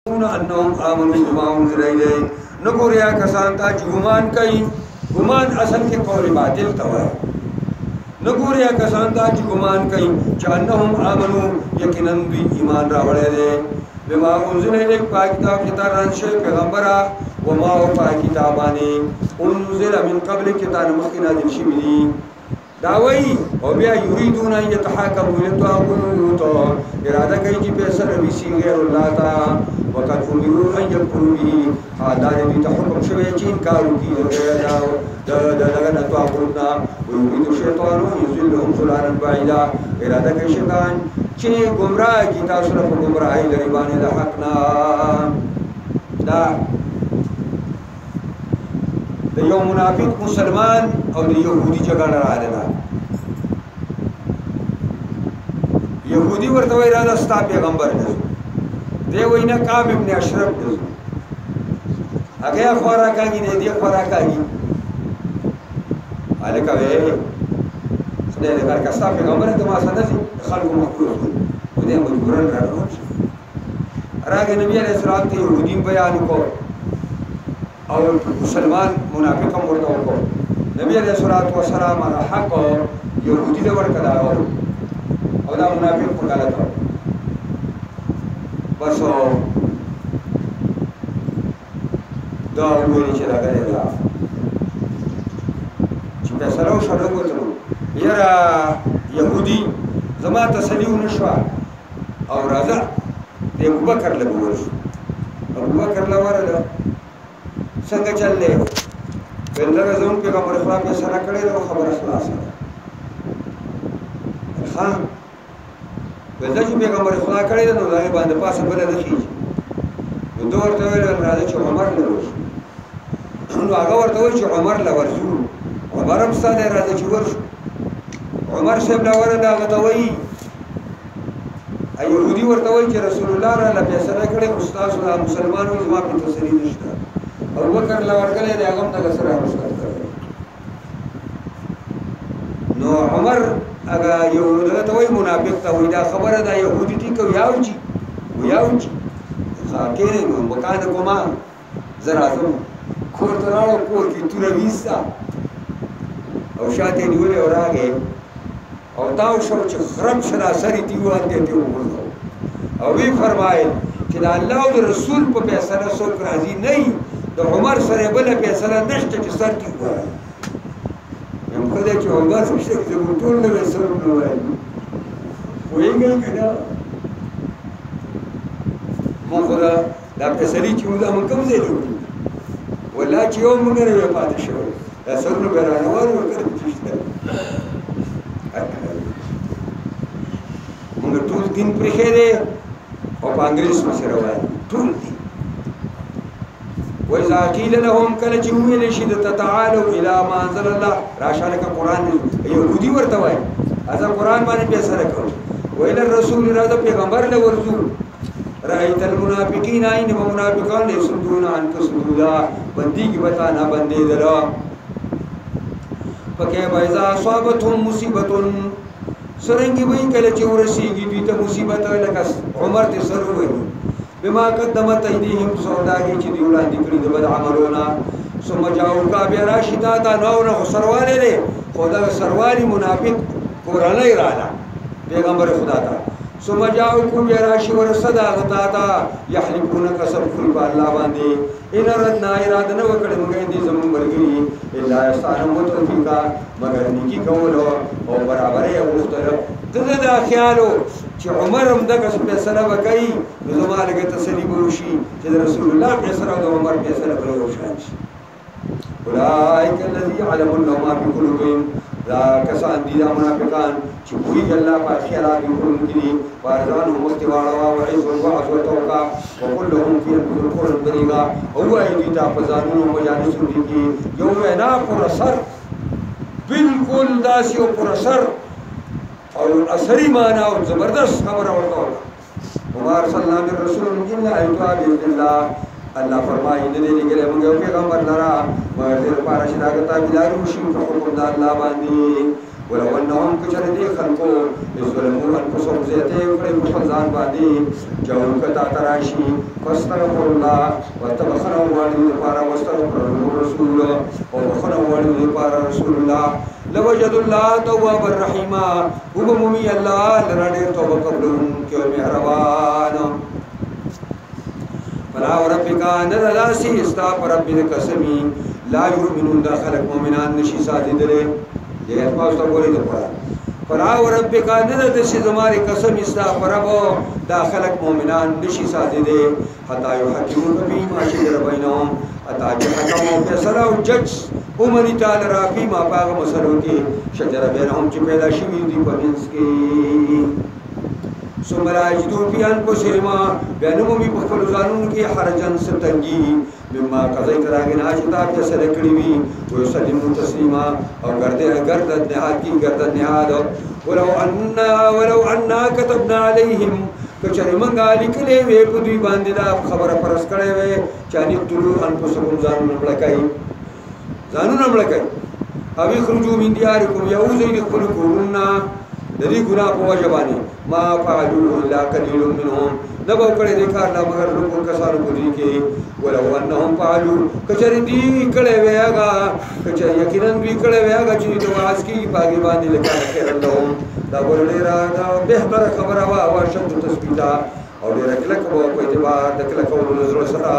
अन्नहुम आमनु बिमा उनज़िला इलैहि नगोरिया कसांता गुमान कई गुमान असल के कौल बातिल तवा नगोरिया कसांता गुमान कई अन्नहुम आमनु यकीनन भी ईमान रावड़े दे बिमा उनज़िला इलैहि किताब किताब शे पैगंबरा वमा व किताबानी उनज़िला मिन क़ब्ल किताब मखिना दिलशिमिली दावई और बिया युरीदूना यतहाकमु इलत इरादा कई जी पैसा नबी सी गैरुल्लाह ता वक़द उमिरू अन यकफुरू बिही आदार भी तहुकुम शवे चीन कारू की लगन ताबुना युरीदु शैतानु युज़िल्लुहुम ज़ुलालन बाइदा इरादा कई शैतान चे गुमराह की तासुर गुमराही गरीबान हकना दा यो मुनाफिक मुसलमान और यहूदी जगह लड़ा देना यहूदी वर्तवा इरादा स्ता पैगंबर ने दे वही ना काम इब्ने अशरफ ने अगया खोरा कागी ने दिया खोरा कागी आले का वे खुदा ने कर कस्ता पैगंबर तो मा सदा से खाल को मकरूह खुदा मजबूरन कर रहा रागे नबी अलैहि सलाम के यहूदी बयान को और मुसलमान मुनाफिक मुर्दा को नबी अलैहिस्सलातु वस्सलाम अला हक यहूदी दे वर कदा और दा मुनाफिक को गलत हो बस दा वही चला करेगा चिंता सरो सरो को तो यारा यहूदी जमा तसलीउ नशवा और राजा दे अबू बकर लवर संग चल ले पहले रज़ों के कमर खराब में सना करे तो खबर खलास है खान पहले जो पे कमर खराब करे तो लाए बांध पास बले देखी वो दो और तो राजा चो उमर ले उन आगे और तो चो उमर ला वरजू उमर हम साले राजा चो वर्ष उमर से लवर ला गतवई यहूदी और तो कि रसूलुल्लाह ला पैसा करे उस्ताद मुसलमानों जमा पे तसलीम निश्ता और वो कर लवर करे दे आगम तक असर है उसका करे नो उमर अगर यहूदी तो वही मुनाफिक था वही दा खबर है दा यहूदी थी को याऊची खाके ने मकान को मां जरा तो खोर तराओ कोर की तुरवीसा और शाते निवले और आगे और ताऊ सोच खरम सरासरी दीवार देते हो और भी फरमाए कि अल्लाह और रसूल पे पैसा सो राजी नहीं तो उमर सरे बले पैसा नष्ट के सर की हुआ हम खुद के उमर से जो टूल में सर में हुआ वही गल करा मुखरा दा पैसली चूदा हम कम से लो वला चियो मगर ये पादशो दा सर में बराना और कर मगर टूल दिन प्रेखेरे और अंग्रेज में से रवा टूल वइज़ा क़ील लहुम कल जुमिल शिद तआलु इला मा अनज़लल्लाह राशाल का कुरान यहूदी वर्तवा अजा कुरान माने पैसा रखो वइला रसूल राजा पैगंबर ले वरजू राइतल मुनाफिकीन आइन व मुनाफिकान यसुदूना अनका सुदूदा बंदी की बताना बंदे दरा फके वइज़ा स्वाबतहुम मुसीबतुन सरंगी वही कल चौरसीगी भी तो मुसीबत लगा उमर ते सर हुई बिमा कद्दमत अयदीहिम सौदागी चिदुला दिकड़ी दबद अमलोना सुम जाऊ का बेरा शिदाता नौ न सरवाले ले खुदा सरवाली मुनाफिक कुरान इरादा पैगंबर खुदा था सुम जाऊ को बेरा शिवर सदा गताता यहलिकुन कसम खुल अल्लाह बांदे इन रदना इरादा न वकड़ मगे दी जम मरगी इल्ला सानम मुतफिका मगर निकी कौलो और बराबर है मुख्तलफ तदा ख्यालो कि उमर हम दक फैसला बकई ज़माने के तसलीम रुशी कि रसूलुल्लाह फैसला तो उमर फैसला बरोशान उलाइक الذي علم الله ما في قلوبهم ला कसान दीदा मुनाफिकान कि पूरी अल्लाह का ख्याल भी उनकी वारदान मुस्तवाड़ा व इज़ व असवतोका व कुल्लुहुम फी कुल बरीगा हुआ दीदा फजानुन मजालिस की यो है ना पुरसर बिल्कुल दासी पुरसर और असरी माना और जबरदस्त खबर होता होगा उमर सल्लल्लाहु अलैहि वसल्लम अल्लाह अल्लाह फरमाई ने निकले मंगे पैगंबर लरा मगर पारशिदा का बिलारी मुशिम को खुदा अल्लाह बांदी ولو انهم كشردي خلقوا ظلموا انفسهم زيته وكل فزان بادي جاءوا كتا تراشي فاستغفر الله وتبخنوا والي لپاره واستغفر الرسول وبخنوا والي لپاره رسول الله لوجد الله توابا رحيما وبمومي الله لرادي توبه قبلهم كيو مهربان فلا وربك ندلاسي استغفر ربك قسمي لا يؤمنون داخلك مؤمنان نشي ساتي دلي یہ الفاظ تو بولی تو پڑا فلا وربک ندد سے زماری قسم استغفر ربو داخلك مؤمنان نشي ساتي دے حتى يحكمون فيما شجر بينهم حتى يحكموا فیصلہ جج عمری تعالی را فيما باغ مسلوں کی شجر بینهم چی پیدا شوی دی پمنس کی ثم لا يجدوا في انفسهم بانهم بخفل زانون کی حرجا ستنگی مما قضيت راغنا شتا فیصلہ کړی وی ويسلموا تسليما او گردن نهاد کی گردن نهاد ولو اننا كتبنا عليهم کچری منگا لیکلے وے پدوی باندې دا خبره پرس کړې وے چانی تلو انفسکم زانون ملکای او خرجو من دیارکم یعوذ الکل کورونا ددی گناہ په وجبانی ما فعلوا الا قليل منهم نبو کړه دې کار لا مگر لوګو کسانو کو دي کې ولو انهم فعلوا کچری دی کړه ویاګه کچری یقینا دی کړه ویاګه چې د واس کی باغی باندې لکه خیر الله دا ورډه را دا بهتر خبره وا ورشد تثبیتا او ډیر کلک وو په اعتبار د کلک او نظر سره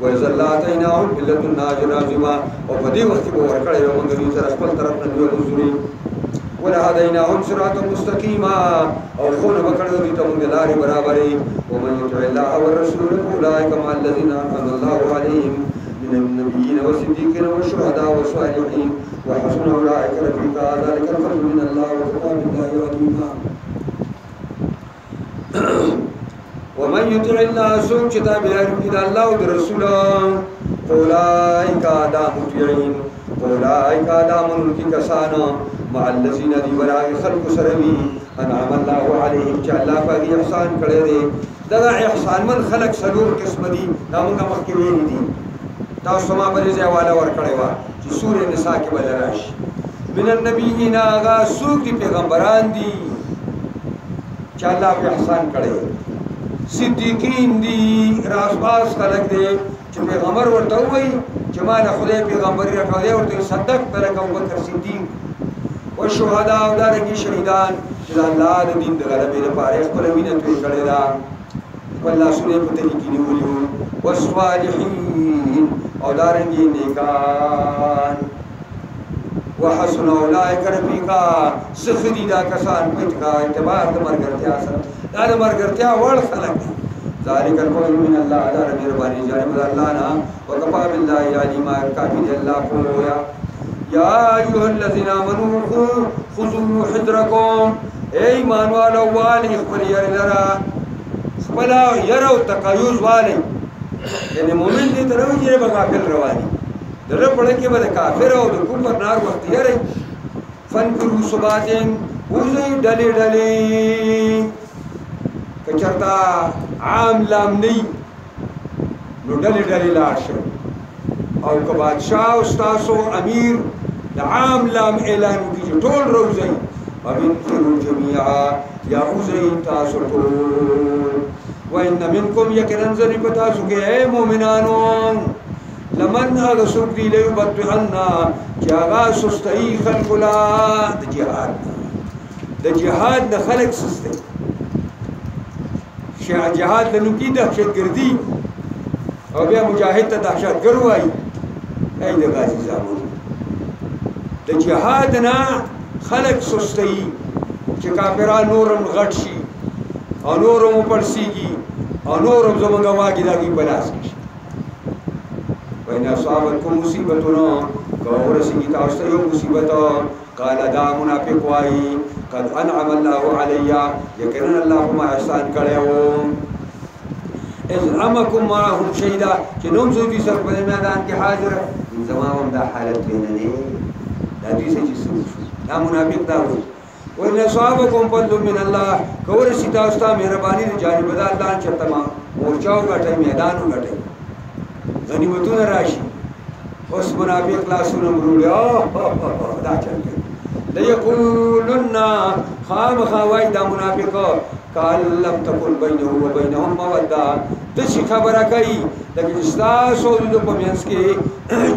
وزلاتیناهم بلتنا جنازما او په دې وخت کې ورکړې یو موږ دې سره خپل طرف نه یو نزوري ولهديناهم صراطا مستقيما او خون بکړو دې ته موږ لارې برابرې ومن يطع الله والرسول اولئك مع الذين انعم الله عليهم من النبيين والصديقين والشهداء والصالحين وحسن اولئك رفيقا ذلك الفضل من الله وكفى بالله عليما ومن يطع الله سوء كتاب الله ورسول اولئك دامتعين اولئك دامن کی کسانا مع الذين دي براء خلق سروي انعم الله عليهم چې الله پاک احسان کړی دی دا احسان من خلق سلور قسم دي دا موږ مخکې ویلي دي تاسو ما باندې ځواله ور کړی و چې سورې نساء کې بل راشي من النبيين اغا سوق دي پیغمبران دي چې الله په احسان کړی صدیقین دي راسباس خلق دي چې پیغمبر ورته وایي چې ما نه خدای پیغمبري راکړی ورته صدق پر ابوبکر صدیق والشهداء ودارنګي شهیدان چې الله د دین د غلبې لپاره خپل وینه توی کړی دا والله سورې په طریقې نیولیو والصالحین او دارنګي نیکان وحسن اولئک رفیقا سخدي دا کسان په اعتبار د مرګرتیا سره دا د مرګرتیا وړ خلک ذلك القول من الله على مهرباني جانب الله نا وكفى بالله عليما كافي الله قويا يا ايها الذين امنوا خذوا حذركم اي ایمان والو والی خپل یرا خپل یرو تقایوز والی یعنی مومن دې تر وګړي به کافر رواني دغه په کې به کافر او د کفر نار وخت یری فنفروا صباتين وزي ډلې کچرتا عام لامنی نو ډلې لاشه او که بادشاہ او تاسو امیر د عام لام اعلان کی ټول روزي امین فرو جميعا یا اوزي تاسو ټول وان منکم یقینا ذری پتا سو کې اے مومنانو لمن هغه سوق دی له بدعنا چې هغه سستئی خلق لا د جهاد د خلق سستئی جهاد لنو کی دهشتگردی او بیا مجاهد ته دهشتګر وای ای د غازی زامن د جهاد نه خلق سستئی چې کافران نورم غټ شي او نورم پړسیږي او نورم زمونږ واګی داږي بلاس شي وین اصابتکم مصیبتنا کورسیږي تاسو ته یو مصیبت قال دا منافق وای قد انعم الله عليا يكرن الله ما احسان کړو اذ امكم معهم شهيدا چې نوم زوی دي سر په میدان کې حاضر زمام دا حالت بیننه دا دې چې سوچ دا منافق دا وای وان صحابكم فضل من الله کور سیتا استا مهرباني دی جانب الله چرته ما مورچاو غټي میدانو غټي غنیمتونه راشي اوس منافق لاسونه مروړي دا چلته ليقولن خام خوای دا منافقا کان لم تكن بينه وبينهم موده دشي خبره کوي لکه استاسو د پمینس کې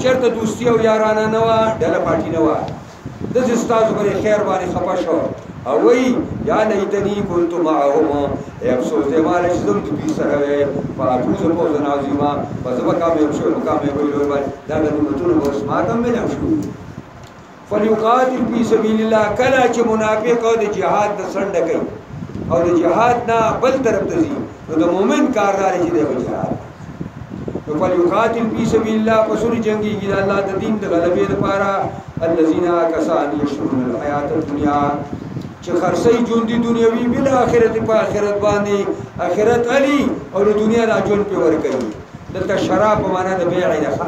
چرته دوستي او یارانه نه وا ډله پاټي نه وا د استاسو پر خیر باندې خپه شو او وی یا لیتنی كنت معهم افسوس دې مال چې زم دې سره وې فاطوز په ځنا عظیمه فزبا کامیاب شو کامیاب ویلو باندې دا د نعمتونو ورس ماتم ملم شو فليقاتل في سبيل الله کله چې منافق او د جهاد د سند کوي او د جهاد نه بل طرف ته ځي نو د مؤمن کار لري چې د جهاد نو فليقاتل في سبيل الله پسوري جنگي د الله د دین د غلبې لپاره الذين كسان يشرون الحياه الدنيا چې خرڅي ژوند دي دنیوي بل آخرت په آخرت باندې آخرت علي او د دنیا د ژوند په ور کوي دلته شراب په معنا د بیع ده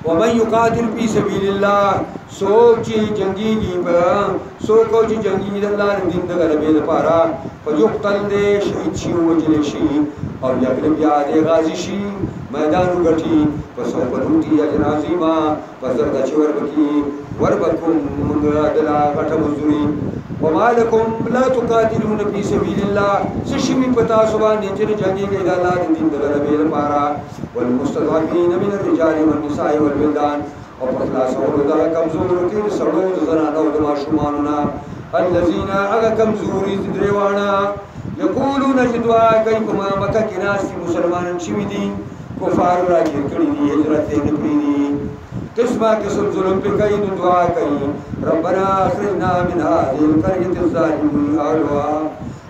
ومن يقاتل في سبيل الله سوچي جنگي با سوچو چې جنگي د الله د دین د غلبې لپاره فيقتل دې شهید شي وجل شي او یغلب یا دې غازی شي میدان وګټي پسو پروتي اجر عظیما پزر د چور بکی وربکم دلا غټه مزوري وما لكم لا تقاتلون في سبيل الله سشمی پتا سبحان چې جنگي کې د الله د دین د غلبې لپاره والمستضعفين من الرجال والنساء والولدان او په خلاصولو د کمزورو کې سړو زنانو او د ماشومانو الذين اغا کمزوري دریوانا یقولون جدوا کوي په مکه کې ناس مسلمانان شوي دي کفار راګر کړي دي هجرت نه کړی دي قسمه قسم ظلم په کوي نو دعا کوي ربنا اخرجنا من هذه القريه الظالمين اهلها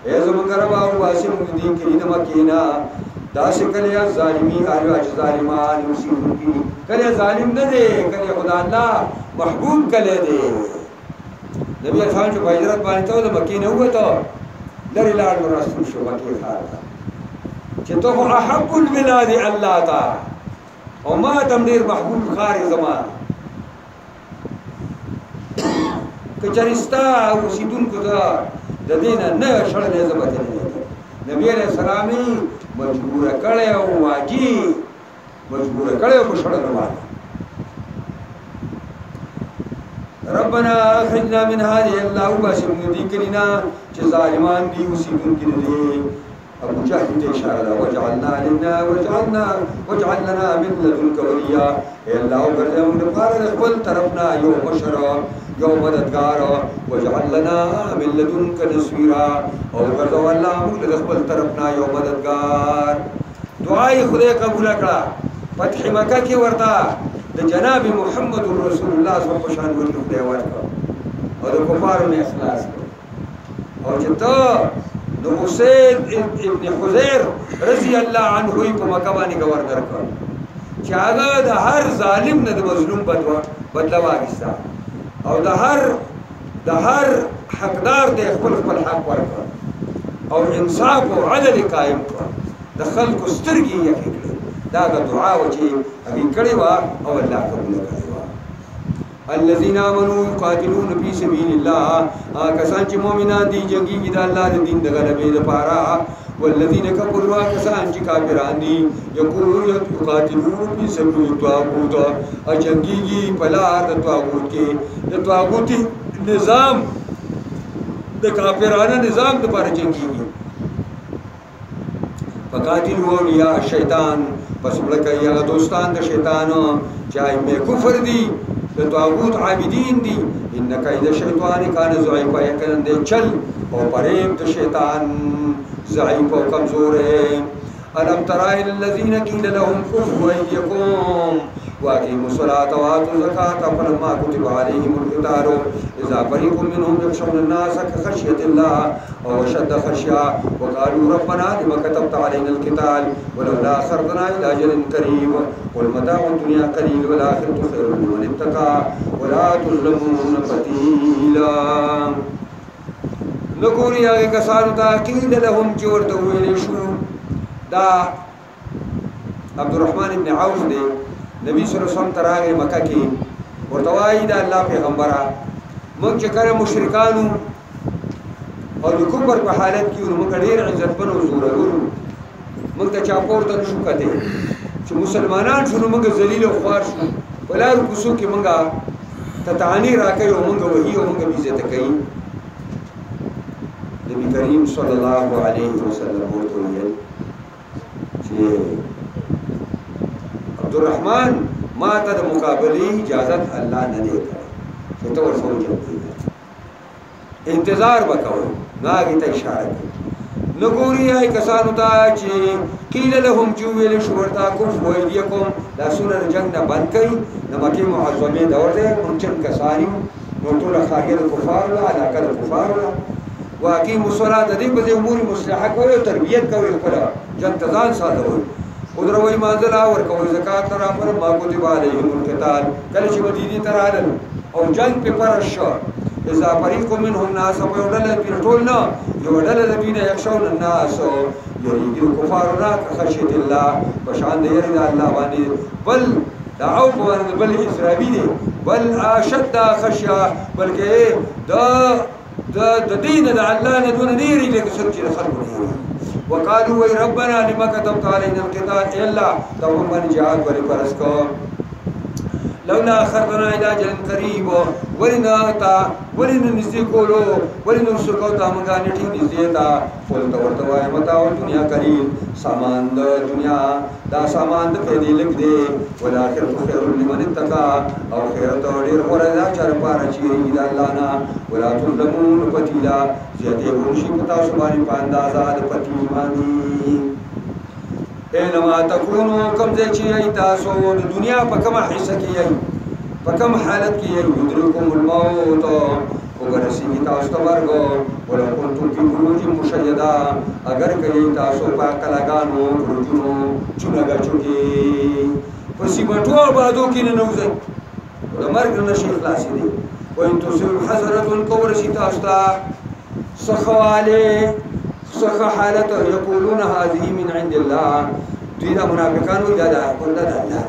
ای زمونږ رب او واسم دي کې د مکینا داس کله ظالمی اهل اج ظالمان اوسېږي کله ظالم نه دي کله خدا الله محبوب کله دي نبی اسلام چې هجرت باندې ته د مکینه وته لري لاړ رسول شو مکه خار چې ته احب البلاد الله تا او ما تمدیر محبوب خار زمان کچرستا اوسیدونکو دا د دین نه شړلې زمته نه نبی علیہ السلام مجبور کړي او واجی مجبور کړي او شړل وانه ربنا اخرجنا من هذه الله وبشر ذكرنا چې ظالمان دي اوسیدونکو دي ابو جهل ته اشاره وجعلنا لنا من لدنك وليا الله ورزقنا بقال خپل طرفنا یو مشر یو مددگار وجعل لنا من لدنك نصيرا او ورزق الله موږ خپل طرفنا یو مددگار دعای خدای قبول کړه فتح مکه کې ورته د جناب محمد رسول الله صلی الله علیه وسلم ورته ورکړه او د کفارو نه اخلاص او چې ته د حسین ابن حذیر رضی الله عنه په مکه باندې گورنر کړ چې هغه د هر ظالم نه د مظلوم بدلا واغستا او د هر حقدار د خپل حق ورکړ او انصاف او عدل قائم کړ د خلکو سترګې یې کړې دا د دعا و چې هغه کړې وا او الله قبول کړې وا الذين امنوا يقاتلون في سبيل الله کسان چې مؤمنان دي جنگي د الله د دین د غلبې لپاره والذين كفروا کسان چې کافران دي يقولون يقاتلون في سبيل الطاغوت جنگي په لار د طاغوت کې د طاغوت نظام د کافرانه نظام لپاره جنگي فقاتلوا اولیاء الشیطان پس بلکې هغه دوستان د شیطان چې ایمه کفر دي د طاغوت عابدین دي ان کید شیطان کان ضعیف یقین دې چل او پریب د شیطان ضعیف او کمزور ہے الم ترى الذين قيل لهم كفوا ايديكم واقيموا الصلاه واتوا الزكاه فلما كتب عليهم القتال اذا فريق منهم يخشون الناس كخشيه الله او شد خشيه وقالوا ربنا لما كتبت علينا القتال ولولا اخرتنا الى اجل قريب قل متاع الدنيا قليل والاخره خير لمن اتقى ولا تظلمون فتيلا نګوري هغه کسانو ته قیل لهم چې ورته ویل شو دا عبدالرحمن ابن عوف دی نبی صلی الله علیه وسلم تراغه مکه کې ورته وایي دا الله پیغمبره موږ چې کله مشرکانو او د کفر په حالت کې موږ ډېر عزت بنو زورو موږ ته چا پورته نشو کته چې مسلمانان شنو موږ ذلیل او خوار شو ولارو کوڅو کې موږ تتعني راکې او موږ وਹੀ او موږ عزت کوي نبی کریم صلی الله علیه وسلم ورته ویل چې عبدالرحمن ما ته د مقابله اجازت الله نه دی کړی چې ته ورسره وجنګېږې انتظار وکوئ نو هغې ته اشاره کوي نو ګوري هغې کسانو ته چې قیل لهم چې وویل شو ورته کفو ایدیکم لاسونه د جنګ نه بند کوي د مکې معظمې دور دی منچن کسان یو نو ټوله خاریه د کفارو ده علاقه د کفارو ده واقیموا الصلاة د دې په امور مصلحه کوي او تربیت کوي خپله جنګ ته ځان ساتوي ودروي مانځله ورکوي زکات ته راپر ما کتب علیهم القتال کله چې مدینې ته راغلل او جنګ پې فرض شو اذا فریق منهم ناس په یو ډله دوی ټول نه یو ډله د دوی نه یخشون الناس یریږي د کفارو نه خشیت الله په شان د یرې د الله باندې بل د عوف باندې بل اسرابي دی بل اشد خشیه بلکې د دین د الله نه دونه نه یریږي لکه څنګه چې د خلکو نه یریږي وقالوا وي ربنا لما كتبت علينا القتال الا تهم من جهاد ولفرس کو لولا اخرتنا الى اجل قريب ولنا نزدیکولو ولنا سکوتا مونږه نیټی نزدیتا ولته ورته وای متاو دنیا قریب سامان د دنیا دا سامان د پیدې لګ دی ولآخرت خیر لمن اتقى او خیرت ډیر وردا چر پاره چی د الله نه ولا تظلمون فتیلا زیاته ورشي پتا سبحانه په اندازا د پتی باندې اینما تکونو کم ځای چې ای تاسو د دنیا په کومه حصہ کې ای په کوم حالت کې ای یدرکم الموت وګرځي تاسو ته مرګ ولو کنتم فی بروج مشیدا اگر کوي تاسو په کلاګانو برجونو چونګا چوکي په سیمټو آبادو کې نه نوځي د مرګ نشي خلاصې دي وان تصب حسنه قبر شي تاسو ته سخواله سخ حالت یقولون هذه من عند الله دینا منافقان وی دا قلنا الله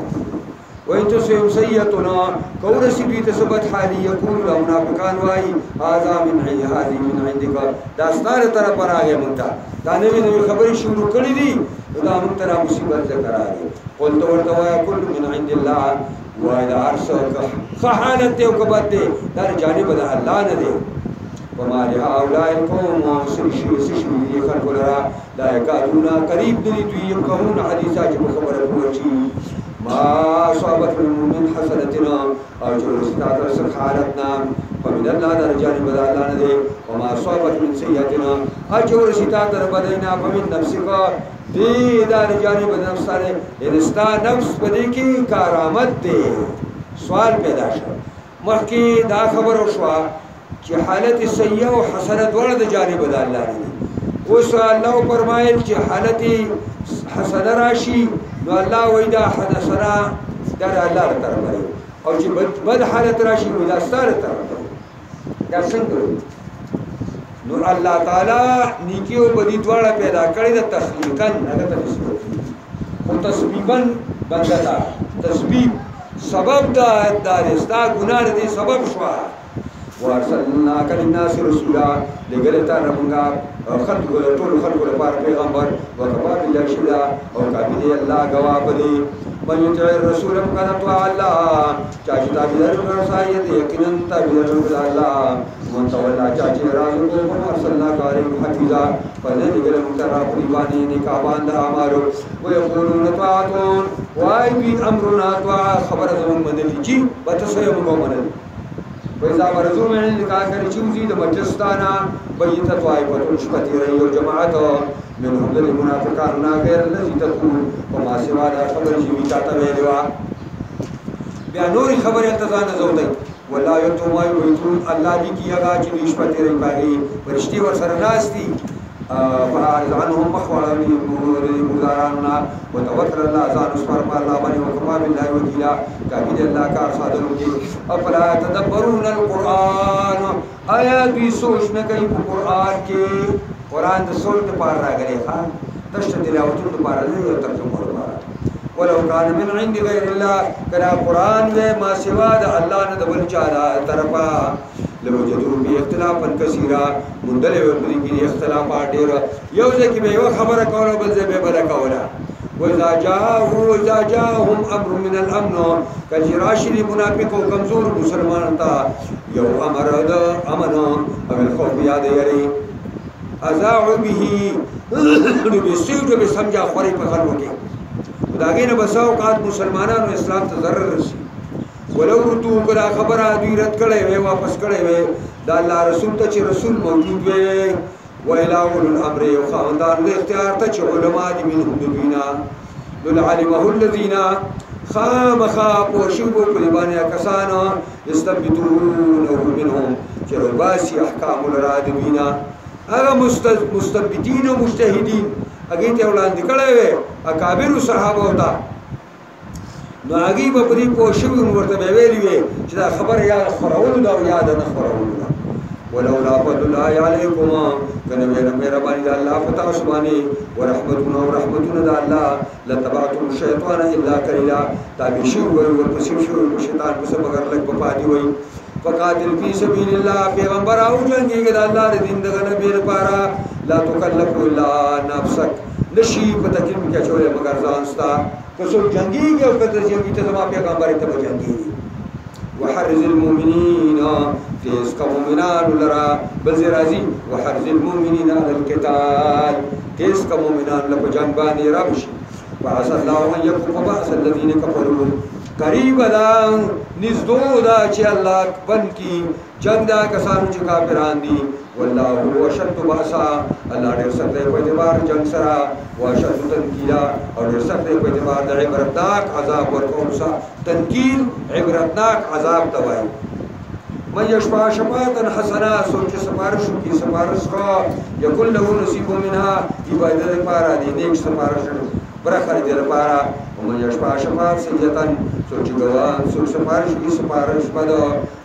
وان تصب سیئتنا قورسی دوی تثبت حالی یقول منافقان وای هذا من هذه من عندك دا ستاره طرف پر راغی مونږ دا نوې خبرې شروع کړې دي دا موږ ته مصیبت ذکر راغی قلت ورته وای کل من عند الله وای دا ارسل حالت ته وکبت دا جانب د الله نه دی وما لهؤلاء القوم سشوي خلق لرا لا يكادون قريب دي دوی يفقهون حديثا چې خبره کوي ما صابت من حسنتنا او جو استاد رسل حالتنا فمن الله در جانب الله نه دي وما صابت من سيئتنا اجر استاد در بدینا فمن نفسك دي در جانب نفس سره انستا نفس بدی کی کارآمد دي سوال پیدا شو مخکې دا خبر شو چې حالت سیئه او حسنه دواړه د جانب د الله نه اوس الله فرمایل چې حالت حسنه راشي نو الله وایي دا حسنه د الله تر طرف او چې بد حالت راشي نو دا ستاره طرف دا څنګه نو الله تعالی نیکی او بدی دواړه پیدا کړی د تخلیقا هغه ته او تسبیبا بندتا تسبیب سبب دا دارستا ګناه دې سبب شو وارسلناک للناس رسولا لګلتا رمغا خلق ټول خلق لپاره پیغمبر وکفا بالله شهدا او کافی الله گواه دی من یطع الرسول فقد اطاع الله چاچی تابعدار ورسایت یقینا تابعدار الله من تولى چاچی راز کو ارسلناک علیهم حفیظا فذل گل مترا پریوانی نکابان د امارو ويقولون طاعتون وای بی امرنا طاع خبر زمون منلی جی بتسوی مګومنل وإذا برزوا من عندك آخر چوزي د مجلستانا بيت طائفة شپتي رهي وجماعت منهم للمنافقان غير الذي تقول وما سوا دا خبر شوي چاته ویلوا بیا نوري خبر انتظار زودي ولا يتم ما يقول الله دي کیغا چې شپتي رهي باغي فرشتي ور سره ناشتي فاعرض عنهم مخولا مداراننا وتوكل الله ځان اسفار په الله باندې وکما بالله وکیلا کافی الله کار ساتلو کې افلا تدبرون القران آیا دوی سوچ نه کوي په قران کې قران د سوچ لپاره راغلی ښا تشت تلاوت لپاره نه یو ترجمه لپاره ولو كان من عند غير الله کله قران و ما سوا د الله نه د بل چا طرفا لوجدوا به اختلافا كثيرا مندل و بری کې اختلافات ډیر یو ځکه به یو خبره کوله بل ځای به بل کوله وإذا جاءهم أمر من الأمن كالجراشي لمنافق وكمزور مسلمان تا يو أمر دا أمن أمن خوف ياد يري أذاعوا به بسيط بسمجا خوري پخلوكي وداغين بساوقات مسلمانان و اسلام تضرر رسي ولو ردو کدا خبر دوی رد کړي وي واپس کړي وي دا الله رسول ته چې رسول موجود وي وإلى أولي الأمر وخاوندان الاختيار ته چې علما دي منهم دوینا لعلمه الذين خامخا پوشیبو پریبانیا کسانا يستنبطونه منهم چې رباسي احکام الرادمین هغه مستنبطین و مجتهدین هغه ته وړاندې کړي وي اکابر صحابه وتا نو هغه په پری پوشیبو ورته ویلي وي چې دا خبر یا خبرول دا یا نه خبرول ولولا فضل الله عليكم كان مهرباني الله فتح سبحانه ورحمتنا الله لتبعتم الشيطان الا قليلا تابع شو ورپسې شو شیطان په مگر لګ په پاتې وي فقاتل في سبيل الله پیغمبر او جنگي د الله د دین دغه نبی لپاره لا تکلف الا نفسك نشي په تکلیف کې چولې مگر ځان ستا که جنگي او کته جنگي ته ما پیغمبر ته جنگي وحرز المؤمنين فيس كمؤمنان لرا بزرازي وحرز المؤمنين على القتال فيس كمؤمنان لبجانبان ربش فعسى الله ان يكف بأس الذين كفروا قريب دا نزدو دا چې الله بن کی جنگ دا کسانو چې کافران دي والله هو اشد بأسا الله ډېر سخت دی په اعتبار جنگ سره واشد تنکیلا او ډېر سخت دی په اعتبار د عبرتناک عذاب ورکول سره تنکیل عبرتناک عذاب توای من يشفع شفاعة حسنة سوچ سفارش کی سفارش کا یکل له نصیب منها عبادت لپاره دی نیک سفارش برخه دی لپاره ومن يشفع شفاعة سیئة سوچ ګوان سوچ سفارش کی سفارش بده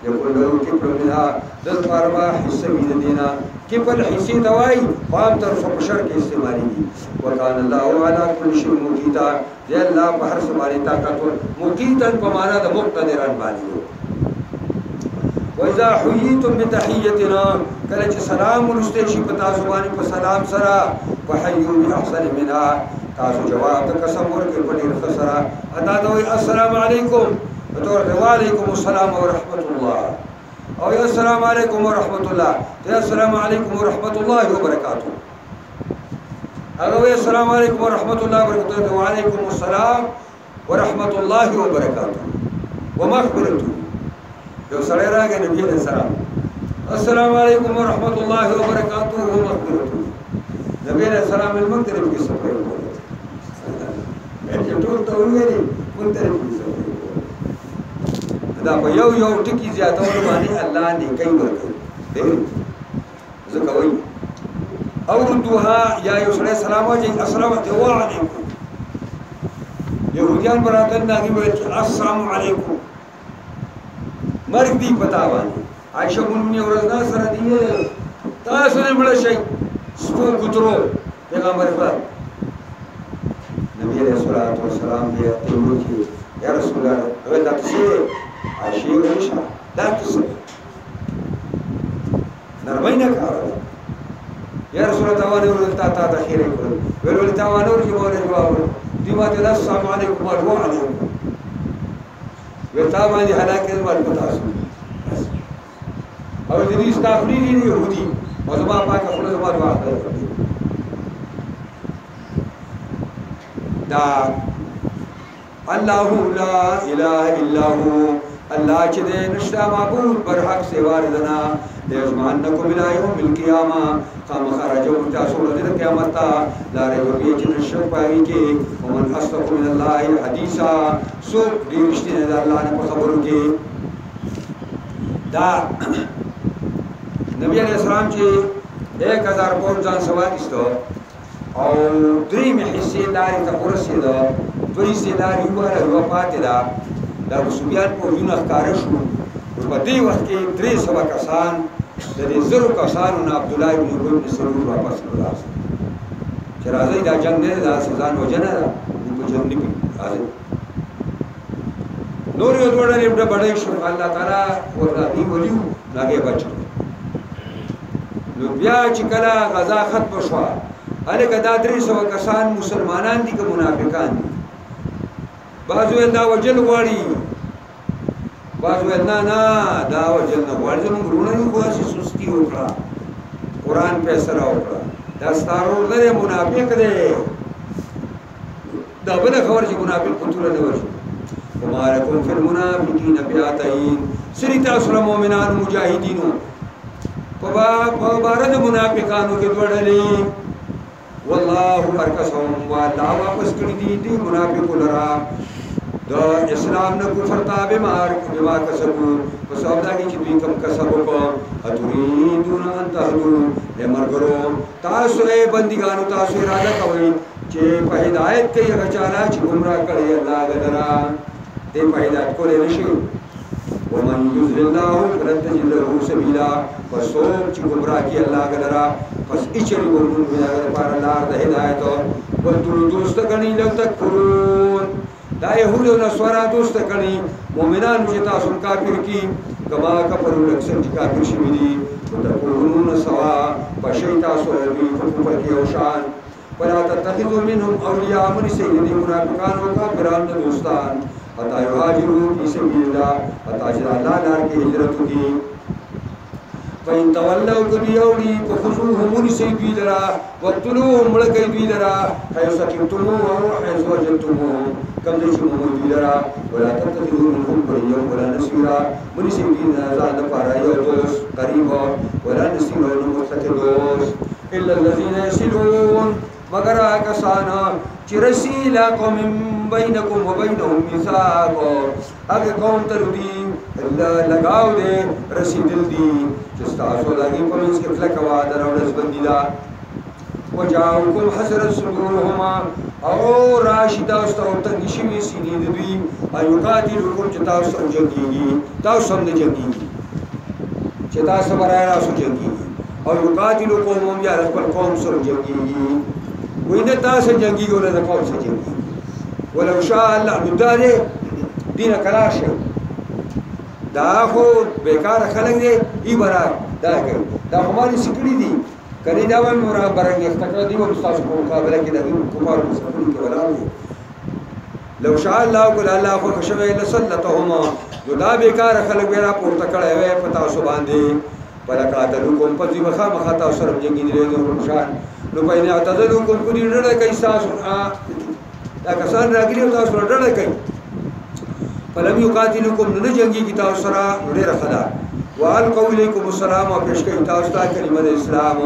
یکل له کفر منها دل پروا حصہ وی دینا کفل حصے دوای قام تر شر کے استعمالی دی وکان الله على كل شيء مقیتا دی الله په هر څه باندې طاقت مقیتا په معنا د مقتدرن باندې وإذا حييتم بتحيتنا کله چې سلام ورسته شي په تاسو باندې په سلام سره وحيوا بأحسن منها تاسو جواب د قسم ورکړي په ډیر خسره ادا دوی السلام علیکم وعلیکم السلام ورحمت الله او یا السلام علیکم ورحمت الله یا السلام علیکم ورحمت الله وبرکاته او السلام علیکم ورحمت الله وبرکاته وعلیکم السلام ورحمت الله وبرکاته ومغفرته یو سره راغی نبی علیہ السلام السلام علیکم ورحمت الله وبرکاته ومغفرته نبی علیہ السلام المغفرت کی صفحه چې ټول ته ویلي مونږ ته دا په یو ټکی زیاتول باندې الله نه کوي ورکوي ځکه وایي او ردوها یا یو سره سلام واچي السلام علیکم يهوديان براتن داږي وایي السلام علیکم مرګ دی پتا باندې عائشہ مونږ ورځ سره دی تاسو نه مړ شي سپو ګترو پیغمبر پر نبی علیہ الصلوۃ والسلام دی ته وایي یا رسول الله دا څه عائشہ ورشه دا څه نرمینه کار یا رسول الله تعالی ورته تا ته خیر کړو ول تعالی ورته مونږ جواب دی ماته السلام علیکم وعلیکم وتا باندې هلاکه ور پتاسو او دې استغفاری دي يهودي او زما پاکه خپل زما دعا دا الله لا اله الا هو الله چې دې نشته معبود بر حق سوا دنا ليجمعنكم الى يوم القيامه قام خرجوا تاسو د قیامت لا ریب چې نشو پای کې ومن اصدق من الله حدیثا سو دې رښتینه د الله نه خبرو کې دا نبی علیہ السلام چې 1000 پون ځان سوادستو او درې حصے لاري ته ورسېده دوی سیداری وره وفات ده دا رسوبیان په یونه ښکار شو په دې وخت کې 300 کسان د دې زرو کسانو نه عبد الله بن ابي بن سلول واپس راځي چې راځي دا جنگ نه دا سزا وجنه ده په جنگ نه راځي نور یو ډوړل یو بڑای شو الله تعالی ورته دی ولیو لاګه بچو نو بیا چې کله غزا ختم شو الکه دا 300 کسان مسلمانان دي که منافقان دي بعضو دا وجل غواړي بعضو نه دا وجل نه غواړي زموږ ورونه دي خو هسې سستي وکړه قرآن فیصله وکړه دا ستا ورور دی منافق دی دا بله خبره چې منافق په توره نه ورشي وما لکم فی المنافقین فئتین سری تاسو له مؤمنانو مجاهدینو په باره د منافقانو کې دوه ډلې والله ارکسهم والله واپس کړي دي دې منافقو لرا د اسلام نه کفر تابع بما کسبو په سبب دا چې دوی کم کسب وکړو اتریدون ان تهدوا لمرګرو تاسو یې بندګانو تاسو اراده کوئ چې په هدایت کې هغه چاله چې ګمراه کړي الله غدرا دې په هدایت کولې نشي ومن يضلل الله فلن تجد له سبيلا فسوق چې ګمراه کړي الله غدرا پس اچري ورونو بیا پر لار د هدایت ولتو دوست غني لو تکفرون دا يهود او نصارا دوست غني مؤمنان چې تاسو کافر کی کما کفروا لکسن چې کافر شي دي وتكونون سوا بشي تاسو دې په کې او شان ولا تتخذوا منهم اولياء من سيد المنافقان وكافرون دوستان حتى يهاجروا في سبيل الله حتى جل الله لار کې هجرت کی فإن تولوا كبيوني فخذوهم ونسي بيدرا وقتلوهم ملكي بيدرا حيث سكنتموهم وحيث وجدتموهم كم تجمعوا بيدرا ولا تتخذوا منهم وليا ولا نصيرا ونسي بيدنا زاد فارا يوتوس قريبا ولا نصيرا ونمتخذوس إلا الذين يصلون مگر کسانا چرسی لا قوم بینکم و بینهم میثاق اگه قوم تردی لگاو دے رسیدل دی چستاسو لگی پمنس کے فلک وعدر و رزبندی دا وجاؤکم حسرت صدورهما او راشدہ استاو تنگشمی سینی دوی ایوقاتلوکم چتاسو جنگیگی تاسو هم جنگیگی چتاسو برای راسو جنگیگی او یقاتلوکم هم یا رسول قوم سر جنگیگی وإن تاس جنگی ولا دقوم سجنگی ولو شاء الله نداره دین کلاشه دا خو بیکار خلق دی ای برا دا کوي دا هماري سکړی دي کله دا ول مور برنګ استقرا دی او استاد په مقابله کې د کفار مسلمانانو کې ولاړ لو شاء الله قل الله خو شوی لسلتهما دا بیکار خلق ورا پورته کړه وې پتا سو باندې برکاتلکم پدې مخه مخه تاسو سره جنگی دی نو شان نو پاینه اعتذلوکم کو دې ډړه کوي تاسو دا کسان راګلی تاسو ډړه کوي فلم يقاتلكم نو جنگي کی تاسو سره ډېر خدا والقوا اليكم السلام او پیش کوي تاسو ته کلمه د اسلام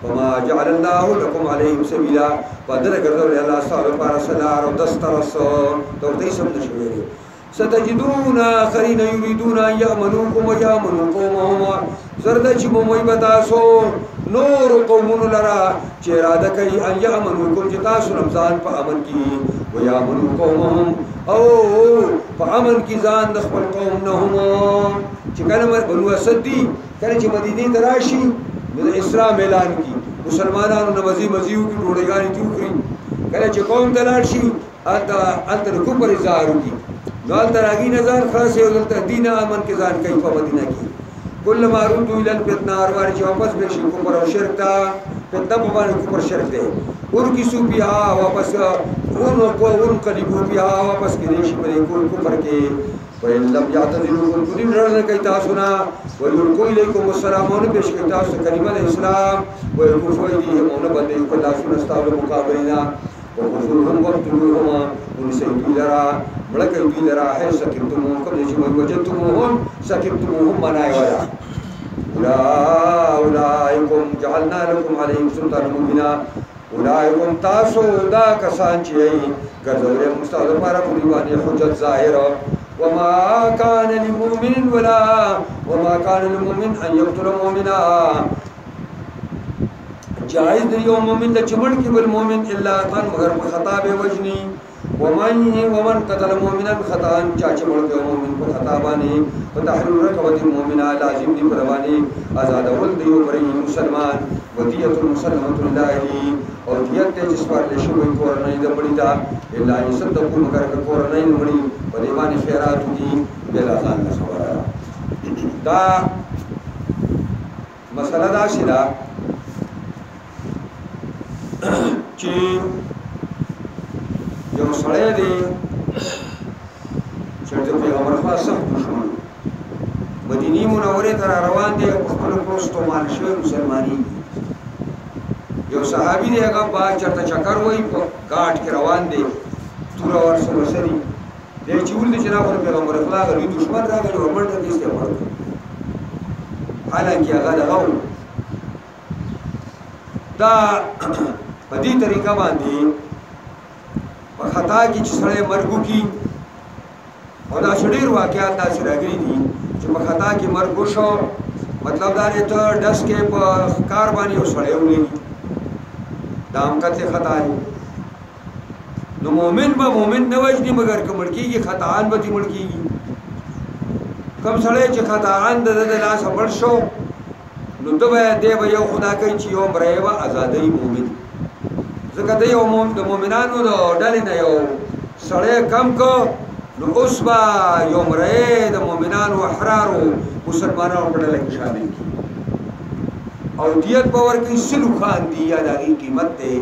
وما جعل الله لكم عليهم سبيلا بدر ګرځول الله تعالی لپاره سلام او دسترس ته دې سم نشوي ستجدون آخرين يريدون ان يأمنوكم ويأمنوا قومهم زرد چې موي بتاسو نور قومون لرا چې اراده کوي ان يأمنوكم چې تاسو رمضان په امن کې ويأمنوا قومهم او په امن کې ځان د خپل قوم نه هم چې کله بنو اسد دي کله چې مدینه ته راشي د اسلام اعلان کی مسلمانانو نمازي مزيو کې ډوړېګانی تیوخري کله چې قوم ته لاړ شي الته کوپر اظهار کی دال تراغي نظر خاص یو دلته دین امن کې ځان کوي په مدینه کې کله مارود ویل فتنه اروار چې واپس به شي کوپر او شرک تا فتنه په باندې کوپر شرک دی ور کی سو بیا واپس ورو کو ورو کلی بیا واپس کې شي په کوپر کې وإن لم يعتذروا فقدم رضا كي تاسنا ويلقوا إليكم السلام ونبيش كي تاسنا كلمة الإسلام ويكفوا إليهم ونبدأ يقول تاسنا استعلوا مقابلنا وخذوهم وابتلوهم ونسيبوا لرا ملك يبوا لرا حيث سكبتموهم قبل جمع وجدتموهم سكبتموهم مناي ولا أولئكم جعلنا لكم عليهم سلطان مبينا أولئكم تاسو دا کسان چې ګرځول مستعد لپاره په دیوانه حجت ظاهره وما كان للمؤمن أن يقتل مؤمنا جائز دی یو مومن د چمن کې بل مومن الا ان مگر په خطا به وجني ومن قتل مؤمنا خطا چا چمن کې مومن په خطا باندې په تحرير رقبه مؤمنا لازم دی پر باندې آزاد ول دی پر مسلمان ودیه مسلمه الله او دیت جس پر لشوي کورنۍ د بړیتا الا يصدقوا مگر کورنۍ مړي په دی باندې خیرات دي بلا ځان خبره دا مسله دا شیدا چې یو سړی دی چې د پیغمبر خدا سخت دشمن مدینه منورې ته روان دی په خپل پروستو مان شوی مسلمانی یو صحابي دی هغه با چرته چکر وای په غاټ کې روان دی تور اور سره سری دی چې ول دي جناب پیغمبر خدا غوی دشمن راغلی او منډه دې استعمال حالانکه هغه دغه دا په دې طریقه باندې په خطا کې چې سړی مرګو کی او دا شډیر واقعات داسې راغلي دي چې په خطا کې مرګ شو مطلب دا دی ته ډس کې په کار باندې وسړی ولې دا هم کته خطا دی نو مؤمن به مؤمن نه وجني مگر کمر کېږي خطاان به دې مړ کېږي کم سړی چې خطاان د لاس بړ شو نو دبه دی به یو خدا کوي چې یو مړی به ازادۍ مومن ځکه د یو د مؤمنانو د ډلې نه یو سړی کم کو نو اوس به یو مړی د مؤمنانو احرارو مسلمانانو په ډله کې شامل کړي او دیت به ورکوي سلو خان دي یا د هغې قیمت دی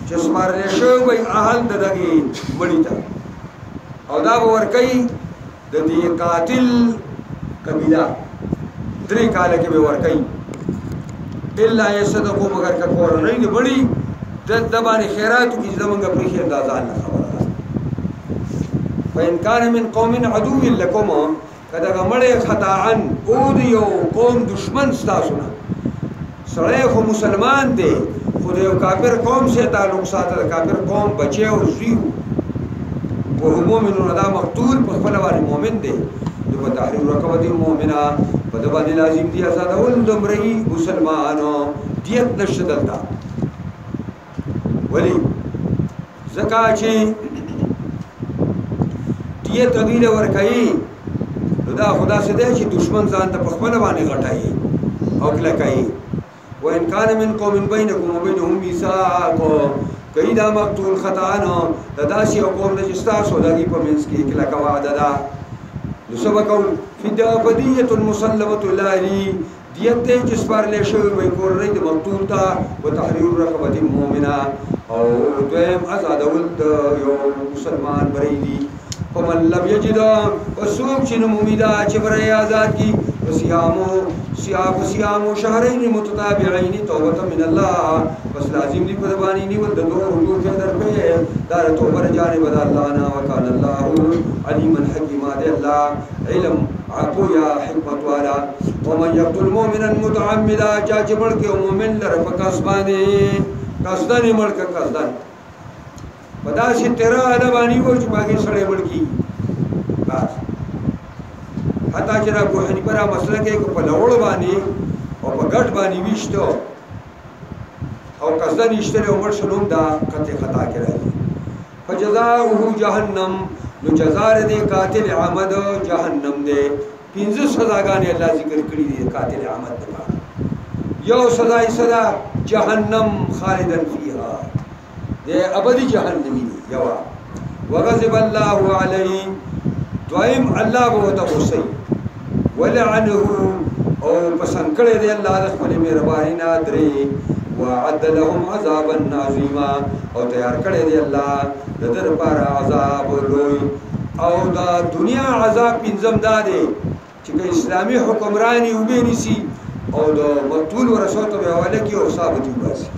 چې سپارلی شوی وی اهل د دغې مړي ته او دا به ورکوي د دې قاتل قبیله 3 کاله کې به ورکوي الا یصدقو مگر که کورنۍ د مړي د باندې خیراتو کې زمونږ پرېښي دا ځان نه خبره ده فإن كان من قوم عدو لكم که دغه مړی خطاعا او د یو قوم دشمن ستاسو نه سړی خو مسلمان دی خو د یو کافر قوم سره تعلق ساته د کافر قوم بچی او زوی وهو مؤمن دا مقتول په خپل باندې مؤمن دی د په تحریر رقبه مؤمنه په د باندې لازم دی آزادول د مړی مسلمانو دیت نشته دلته ولی زکا چې دیت غیله ورکړي دا خدا سے دی چې دشمن ځان ته په خپل باندې غټایي او کلکایي وان كان من قوم بينكم وبينهم ميثاق کئی دا مقتول خطانا دا داسی او قوم دا جستاسو دا گی پا منس کی کلکا وعدا دا نسبکو فدیہ فدیت المسلمت الہی دیت دے جس پر لے شوی وی کور رید مقتول تا و تحریر رقبت مومنہ او دویم ازاد ولد یو مسلمان بریدی فمن لم یجدا وسوک چن ممیدہ چبرے آزاد کی وسیامو شهرین متتابعین توبة من الله بس لازم دی پدبانی نیول د دو رجوع کے در پہ دار توبہ جانب اللہ نا وکان اللہ علیما حکیما دے اللہ علم عفو یا حکمت والا ومن یقتل مؤمنا متعمدا چاچ مڑ کے مومن لرف قصبانی قصدانی مڑ کے قصدان بدا سی تیرا ادبانی وہ چپاگی سڑے مڑ کی بس حتی چې ابو حنیفه را مسله کې په لوړ باندې او په ګټ باندې ویشتو او قصدن اشتره عمر شلوم دا قطع خطا کې راځي فجزاؤه جهنم نو جزاء دې قاتل عمد جهنم دې 15 سزاګانې الله ذکر کړې دي قاتل عمد لپاره یو سزا یې سزا جهنم خالدن فیها دې ابدي جهنمی یو وغضب الله علیه دویم الله به وتغصي ولعنه او پسند کړی دی الله د خپل مهرباني نه درې وعد لهم عذابا عظیما او تیار کړی دی الله د دې لپاره عذاب لوی او دا دنیا عذاب پنځم دا دی چې اسلامي حکمرانی وبینسی او د مقتول ورثو ته حواله کی او ثابت وباسي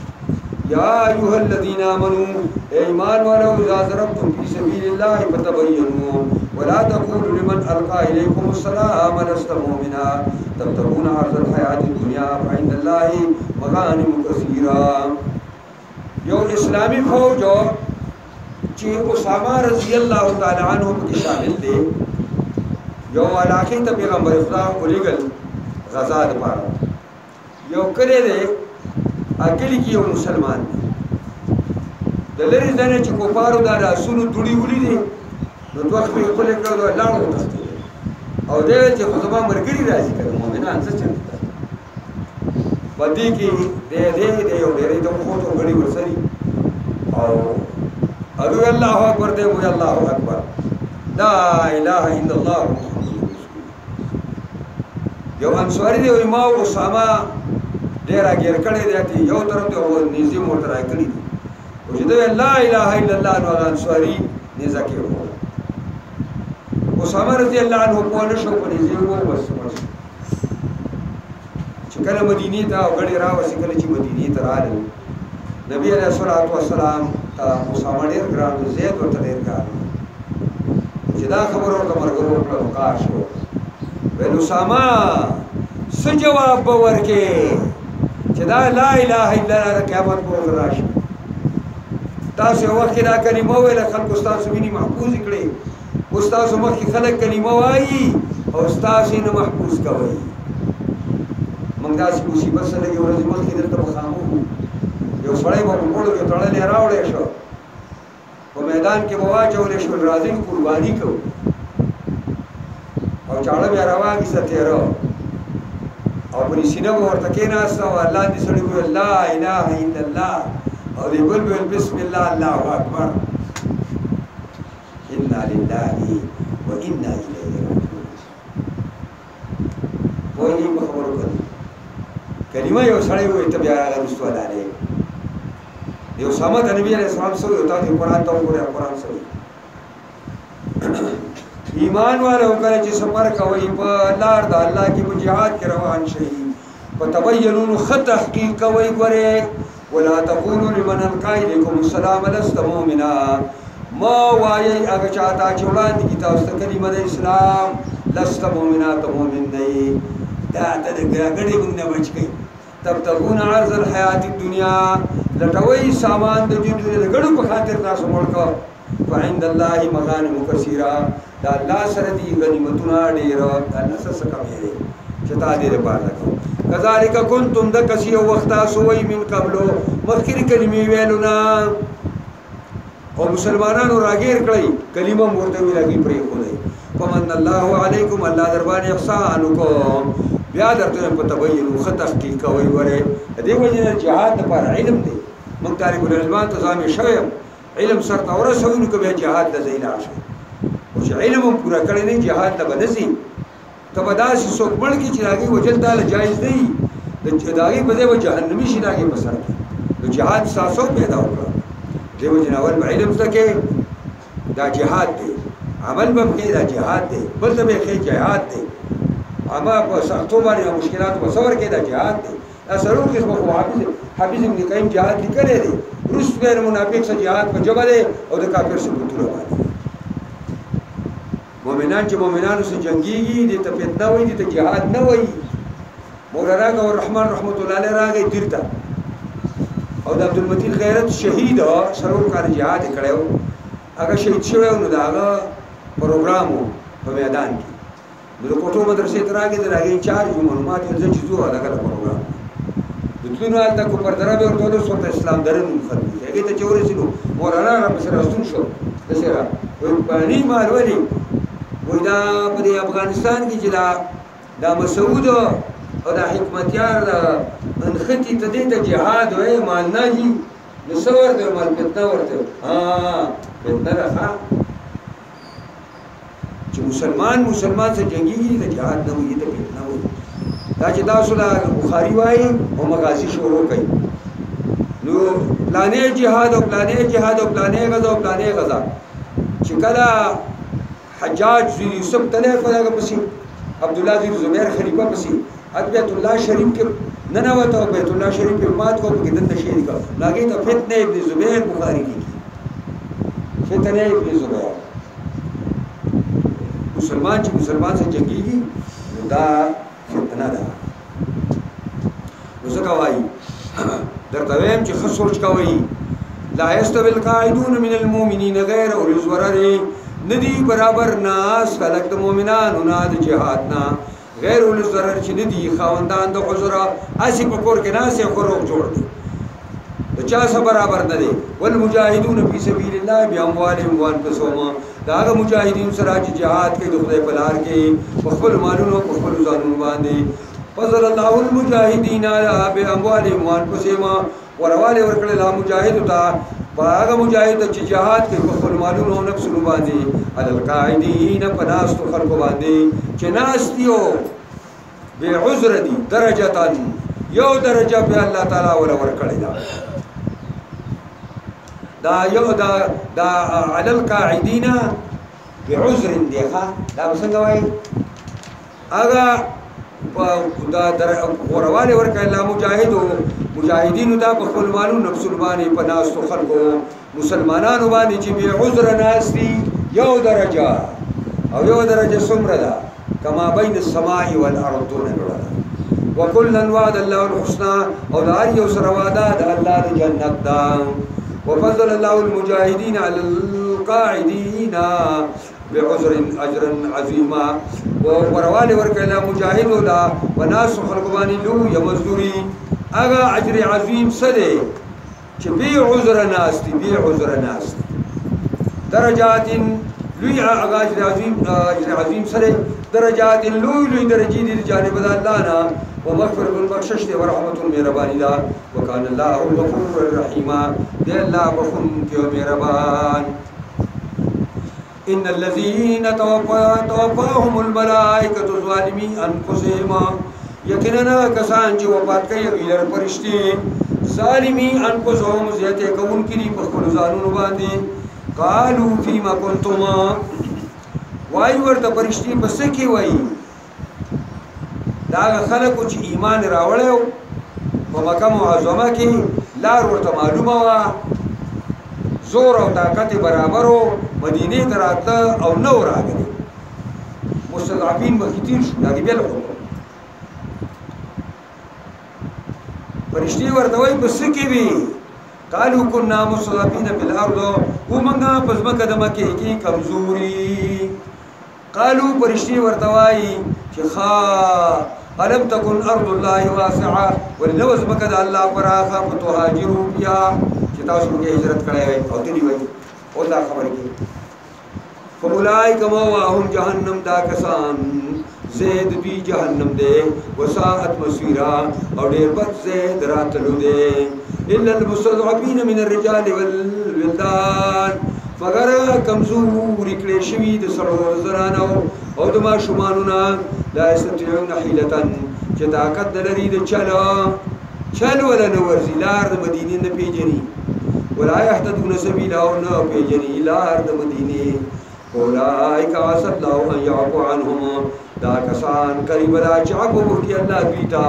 یا ایها الذین آمنوا ایمان والو اذا ضربتم فی سبیل الله فتبینوا ولا تقولوا لمن القى اليكم السلام لست مؤمنا تبتغون عرض الحياه الدنيا فعند الله مغانم كثيره یو اسلامی فوج چې اسامه رضی الله تعالی عنہ کې شامل دي یو علاقه ته پیغمبر خدا ولېګل غزا د پاره یو کړي دي اکلی کې یو مسلمان دی د لری ځنه چې کوپارو دا رسول دوړي ولې دي نو دوه په خپل کړو لاړو او دې چې خدای مرګري راځي کړه مؤمنان څه چلته بدی کې دې یو ډېرې ته خو ته غړي ورسري او ابو الله اکبر دې وي الله اکبر لا اله الا الله یو انصاری دی او ما اسامه ډېر اګر کړي دی یو طرف ته نيزي موټر راکړي دي چې دا لا اله الا الله نو انصاری نه ذکر وو اسامه رضی الله عنه په نشو په دې وو بس چې کله مدینه ته غړي راوځي کله چې مدینه ته راغله نبی علیہ الصلوۃ والسلام اسامه ډیر ګران زید ورته ډیر ګران چې دا خبر ورته مرګرو په وقار شو ول اسامه څه جواب ورکې چې دا لا اله الا الله قیامت په ورځ راشي تاسو وخت دا کلمه ویل خلکو تاسو ویني محفوظ کړي استاد مخکې خلک کلمه وایي او استاد یې نه محفوظ کوي موږ داسې مصیبت سره یو ورځ مخکې دلته مخامخ یو سړی به په موړو کې تړلی راوړی شو په میدان کې به واچولی شول راځئ قرباني کوو او چاړه بیا راواخیسته تېره او په سینه به ورته کېناسته او لاندې سړي وویل لا اله الا الله او دی بل ویل بسم الله الله اکبر انا لله وانا الیه راجعون وایي په خبرو کوي کلمه یو سړی وایي ته بیا هغه رسول الله یو سمات نبی علیہ السلام سوی ہوتا ہے قرآن تو قرآن سوی ایمان والا وکړه چې سفر کوي په لار د الله کې په جهاد کې روان شي په تبینون خط تحقیق کوي ګوره ولا تقولوا لمن القى اليكم السلام لست مؤمنا ما وایي هغه چاته چې وړاندې کی تاسو ته کلمه د اسلام لست مؤمنا ته مؤمن نه دا ته ګړې موږ نه بچ کی تبتغون عرض الحیات الدنیا لټوي سامان د دې د ګړو په خاطر تاسو مړکو فعند الله مغانم کثیره دا الله سره دي غنیمتونه ډیر الله سره کمې دي چې تا دې لپاره کذالک کنتم د کثیر وخت سوی من قبل مخکې کلمې ویلونه او مسلمانانو راګیر کړی کلمه ورته ویلږي پرې خولای فمن الله علیکم الله دربان احسان کو بیا درته په تبین خط تحقیق کوي وره دې وجه جهاد لپاره علم دی موږ طالب العلم ته ځامې شویم علم سره اورسوي نو کبه جهاد د زینا شي او چې علم پورا کړی نه جهاد ته بنسي تبداس څوک مړ کی چې راګي وجل تعالی جایز دی د داغي په ځای جهنمی شي راګي په سر د جهاد ساسو پیدا وکړه دې وجه اول علم زکه دا جهاد دی عمل به کې دا جهاد دی بل به کې جهاد دی اما په سختو باندې مشکلات په صبر کې دا جهاد دی اثرو کې په حافظ ابن قیم جهاد لیکلی دی روس غیر منافق سره جهاد په جبه دی او د کافر سره په توره باندې مؤمنان چې مؤمنانو سره جنگيږي دي ته فتنه وایي دي ته جهاد نه وایي مولانا غور رحمان رحمت الله علیه راغی تیرته او د عبدالمتین غیرت شهید سرور کار جهاد کړو هغه شهید شوی نو دا هغه پروګرامو په میدان کې د کوټو مدرسې ته راغی د راغی چار معلومات یې ځکه چې زه دا کړم پروګرام د تلونو حالت کو پر دربه ورته سره اسلام درن خلک هغه ته چورې سينو مولانا را پر رسول شو دسره وي پانی مالولي وای دا په افغانستان کې چې دا مسعود او دا حکمتیار دا انختی ته دې ته جهاد وای مان نه هي نسور دې مال فتنه ورته فتنه راځه چې مسلمان سره جنگي د جهاد نه وي ته فتنه وي دا چې تاسو لا بخاری وای او مغازی شروع کړي نو پلانې جهاد او پلانې غزا او پلانې غزا چې کله حجاج بن یوسف تله کوله پسې عبد الله بن زبیر خلیفہ پسې بیت الله شریف کې نه وته بیت الله شریف په مات کو کې دنه شي کا لاګي ته فتنه ابن زبیر بخاری کې فتنه ابن زبیر مسلمان چې مسلمان سره جنگيږي دا فتنه ده وسه کوي درته ویم چې خسرج کوي لا يستوي القاعدون من المؤمنين غير اولي الضرر ندی برابر ناس خلق د مؤمنانو نه د جهاد نه غیر اولي الضرر چې ندی خاوندان د عذر اسی په کور کې ناس یې خروج جوړ دي د چا سره برابر نه دي والمجاهدون فی سبیل الله باموالهم وانفسهم دا هغه مجاهدین سره چې جهاد کوي د خدای په لار کې په خپل مالونو په خپل ځانونو باندې فضل الله المجاهدین علی باموالهم وانفسهم ورواله ورکړل مجاهد ته هغه مجاهد چې جهاد کوي په خپل مالونو او نفسونو باندې علی القاعدین پناستو خلق باندې چې ناستیو به عذر دي درجه یو درجه په الله تعالی ولا ورکړل دا دا یو دا علی القاعدین بعذر دیخه دا څنګه وایي هغه دا غورواله ورکه الله مجاهدین دا په خپل مالو نفس باندې په ناس خلکو مسلمانانو باندې چې به عذر ناس دي یو درجه او یو درجه څومره ده کما بین السماء والارض وكلا وعد الله الحسنى او دا یو سره وعده د الله د جنت دا وفضل الله المجاهدين على القاعدين بعذر اجرا عظيما ورواله ورکله مجاهد ولا وناس خلق باندې لو يمزوري اغا اجر عظیم سده چې بي عذر ناس دي بي عذر ناس درجات لوی اغا اجر عظیم سده درجات لوی درجه دي جانب الله نه ومغفرة البخشش دي ورحمة المهربان دا وكان الله الغفور الرحيم دي الله بخون كيو مهربان إن الذين توفاهم الملائكة ظالمي أنفسهم يقيننا كسان جو وفات كي غير پرشتي ظالمي أنفسهم زيادة كون كني بخون ظالون باندي قالوا فيما كنتم واي ورد پرشتي بسكي واي دا خلکو چې ایمان راوړیو په مکه معظمه کې لار ورته معلومه وه زور او طاقت برابرو مدینې ته راته او نو راغلی مستضعفین مخکې تیر شو دا بیا فرشتې ورته وایي په څه کې وي قالو کنا مستضعفین فی الارض ومنګه په ځمکه د مکې کې کمزوري قالو فرشتې ورته وایي چې ألم تكن أرض الله واسعة ولنو زمکه د الله پراخه فتهاجروا بها چې تاسو موږ هجرت کړی وي او تللی وي او دا خبرې کوي فاولئک مأواهم جهنم دا کسان زید دوی جهنم دے وساعت مسیرا او ډېر بد زید راتلو دے الا المستضعفين من الرجال والولدان مگر کمزور کړي شوي د سړو زرانو او د ماشومانو نه لا یستطيعون حیلة چې طاقت لري د چل ولا نه ورځي لار د مدینې نه پیژني ولا يهتدون سبیلا او نه پیژني لار د مدینې اولئک عسى الله ان يعفو عنهم دا کسان قریب دا چې عفو وکړي الله دوی ته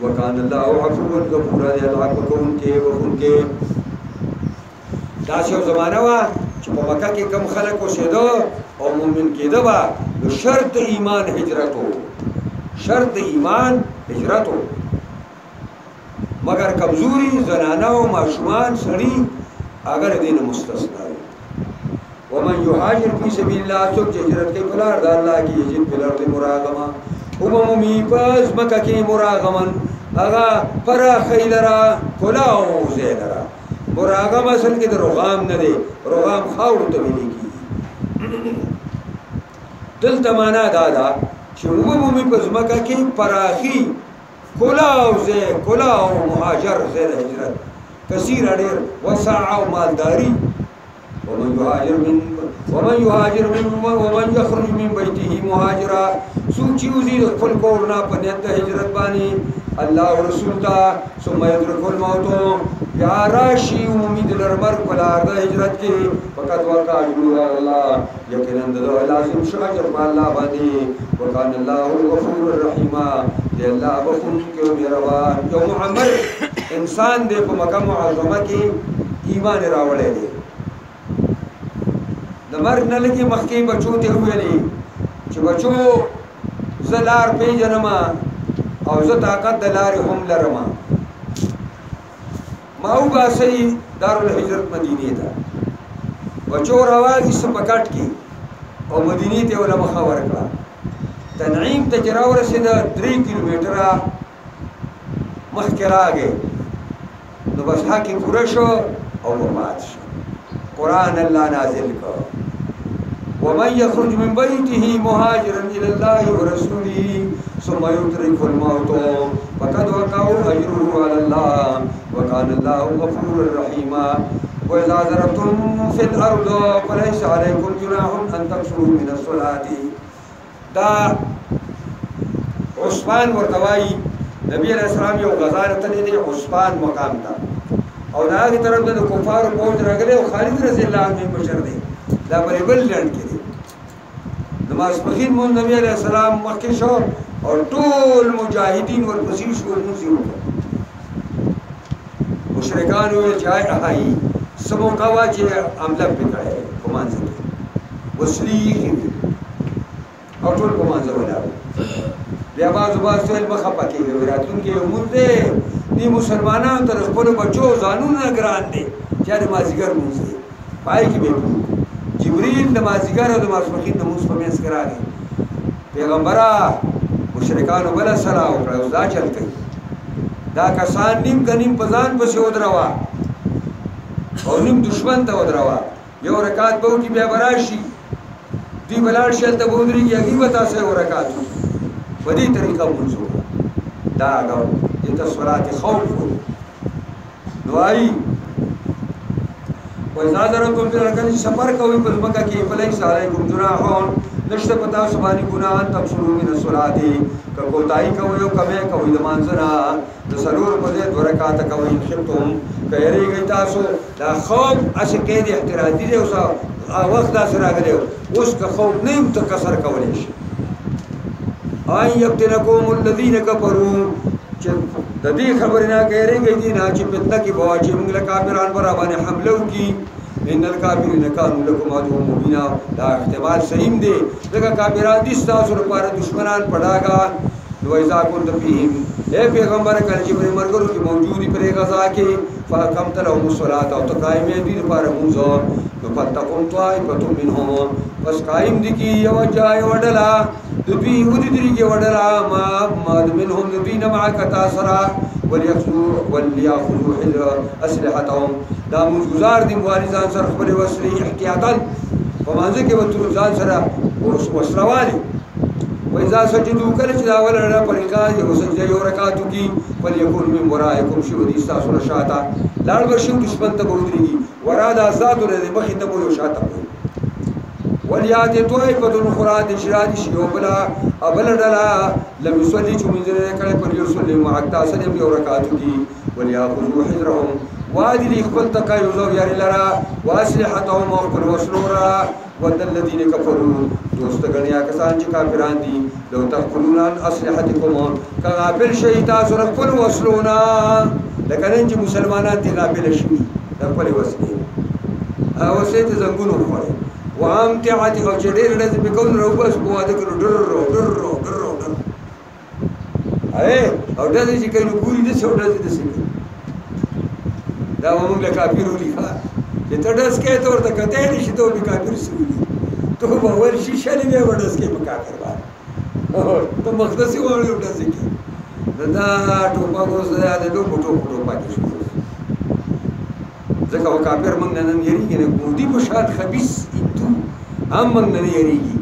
وکان الله عفوا غفورا دی الله کوونکی وکونکی دا څو زمانہ وا چې په مکه کې کم خلک اوسېدو او مؤمن کېده با نو شرط ایمان هجرتو شرط ایمان هجرتو مگر کمزوری زنانه و ماشومان سړي اگر دین مستثنا ومن يهاجر في سبيل الله سوچ هجرت کوي په لار د الله کې یجد په لار د مراغمه عمومي پس مکه کې مراغمن هغه پر خیلرا کلاو زیدرا مراغم اصل کې د رغام نه دی رغام خاور ته ویل کی دلته معنا دادا چې عمومي پس مکه کې پراخي کلاو مهاجر زید هجرت کثیر اړیر وسع او مالداری ومن يخرج من بيته مهاجرا سوچ یوزي خپل کورنا په نیت هجرت باندې الله رسول تا ثم يدرك الموت یا راشي امید لرمر په لار د هجرت کې فقط وقع الله یقینا د لازم شاجر په الله باندې وکانه الله الغفور الرحیم دی الله بخون کې مهربان یو معمر انسان دې په مکه معظمه کې ایمان راوړی دی د مرګ نه لګي مخکې بچو ته ویلي چې بچو زه لار پیژنم او زه طاقت د لارې هم لرم ما وباسئ دارالهجرت مدینې ته بچو راواغي څه په کټ کې او مدینې ته ولا مخه ورکړه تنعیم ته چې راورسېده 3 کیلومتره مخکې راغی نو بس حق پوره شو او وفات شو قرآن الله نازل کړ ومن يخرج من بيته مهاجرا الى الله ورسوله ثم يدركه الموت فقد وقع اجره على الله وكان الله غفورا رحيما واذا ضربتم في الارض فليس عليكم جناح ان تقصروا من الصلاه دا عثمان ورتوای نبی علیہ السلام یو غزا ته دی عثمان مقام تا او دا هغې طرف ته د کفارو پوځ راغلی او خالد رضی الله عنه مشر دی دا پرې بل لنډ کې دی د ماسپښین مونځ نبي علیه السلام مخکې شو او ټول مجاهدین ورپسې شو لمونځ یې وکړ مشرکان وویل چې هاي څه موقع وه چې حمله پرې کړی په مانځه کې وسلې ایښې وي او ټول په مانځه ولاړ بیا بعضو ویل مه خفه کېږئ راتلونکی یو مونځ دی دې مسلمانانو ته د خپلو بچو ځانونه ګران دی چې د مازدیګر مونځ دی په هغې کې به یې جبریل د مازدیګر او د ماسپښین د مونځ په منځ کې راغی پیغمبره مشرکانو بله صلاح وکړه اوس دا چل کوي دا کسان نیم که نیم په ځان پسې ودروه او نیم دشمن ته ودروه یو رکعت به وکړي بیا به راشي دوی به لاړ شي هلته به ودرېږي هغوی به تاسو یو رکعت وکړي په دې طریقه مونځ وکړه دا دې ته صلات خوف وایي نو وایي وإذا ضربتم في الأرض سفر کوئ په ځمکه کې فلیس علیکم جناح نشته په تاسو باندې ګناه ان تقصروا من الصلاة که کوتاهي کوئ او کمی کوئ د مانځه نه د څلورو په ځای 2 رکعاته کوئ ان خفتم که یېرېږئ تاسو دا خوف هسې قید احتراطي دی اوس وخت داسې راغلی اوس که خوف نه یم ته قصر کولی شي ان یفتنکم الذین کفروا چې د دې خبرې نه که یېرېږئ دي نه چې فتنه کې به واچوي موږ له کافران به راباندې حمله وکړي ان الکافرین کانوا لکم عدوا مبینا دا احتمال صحیح دی ځکه کافران دي ستاسو لپاره دشمنان په ډاګه نو اذا كنت فيهم اے پیغمبر کله چې پرې مرګرو کې موجودي پرې غزا کې فحکمت لهم الصلاة او ته قایمې دي لپاره مونځ نو فتقم طائفة منهم پس قایم دي کې یو جای وډلا د دوی ودرېږي وډلا ما منهم د دوی نه معک تاثرا وليأخذوا أسلحتهم دا مونځګزار دي مبارزان سره خپلې وسلې احتیاطاً په مانځه کې به ځان سره وسله والي وإذا سجدوا کله چې دا اوله ډله په رکعت یو سجده یو رکعت وکړي فلیکن من ورائکم شي ودي ستاسو نه شاته لاړ به شي دشمن ته به ودرېږي ورا د ازادو نه دی مخې ته به یو شاته به وليأتي طائفة أخرى د شراد شي او بله ډله لم يصلي چې مونځ نه کړی فليصلي معک تاسو هم یو رکعت وکړي وليأخذوا حذرهم وادي خپل تکایوز او یاري لرا واسلحتهم او خپل وسلو را ود الذين كفروا دوست غنیا کسان چې کافران دي لو تخلون عن اسلحتكم کغافل شي تاسو خپل وسلونا لکه نن چې مسلمانان دي غافل شي خپل وسلې او سيت زنګونو خوړي وامتعت او چې ډېر ډېر به کوم روبس په واده کې ډر اے او داسې چې کله ګوري د څو داسې د سکه دا موږ له کافرو لیکه چې ته داس کې ته ورته کته نشي ته به کافر سولي ته به ورشي شلې به وداس کې په کافر باندې ته مخدسي وړي وداس کې دا ټوپک اوس دا د دوه ټوپک شو ځکه و کافر موږ نن یریږي نه مودي په شاد خبيث ایتو هم موږ نه یریږي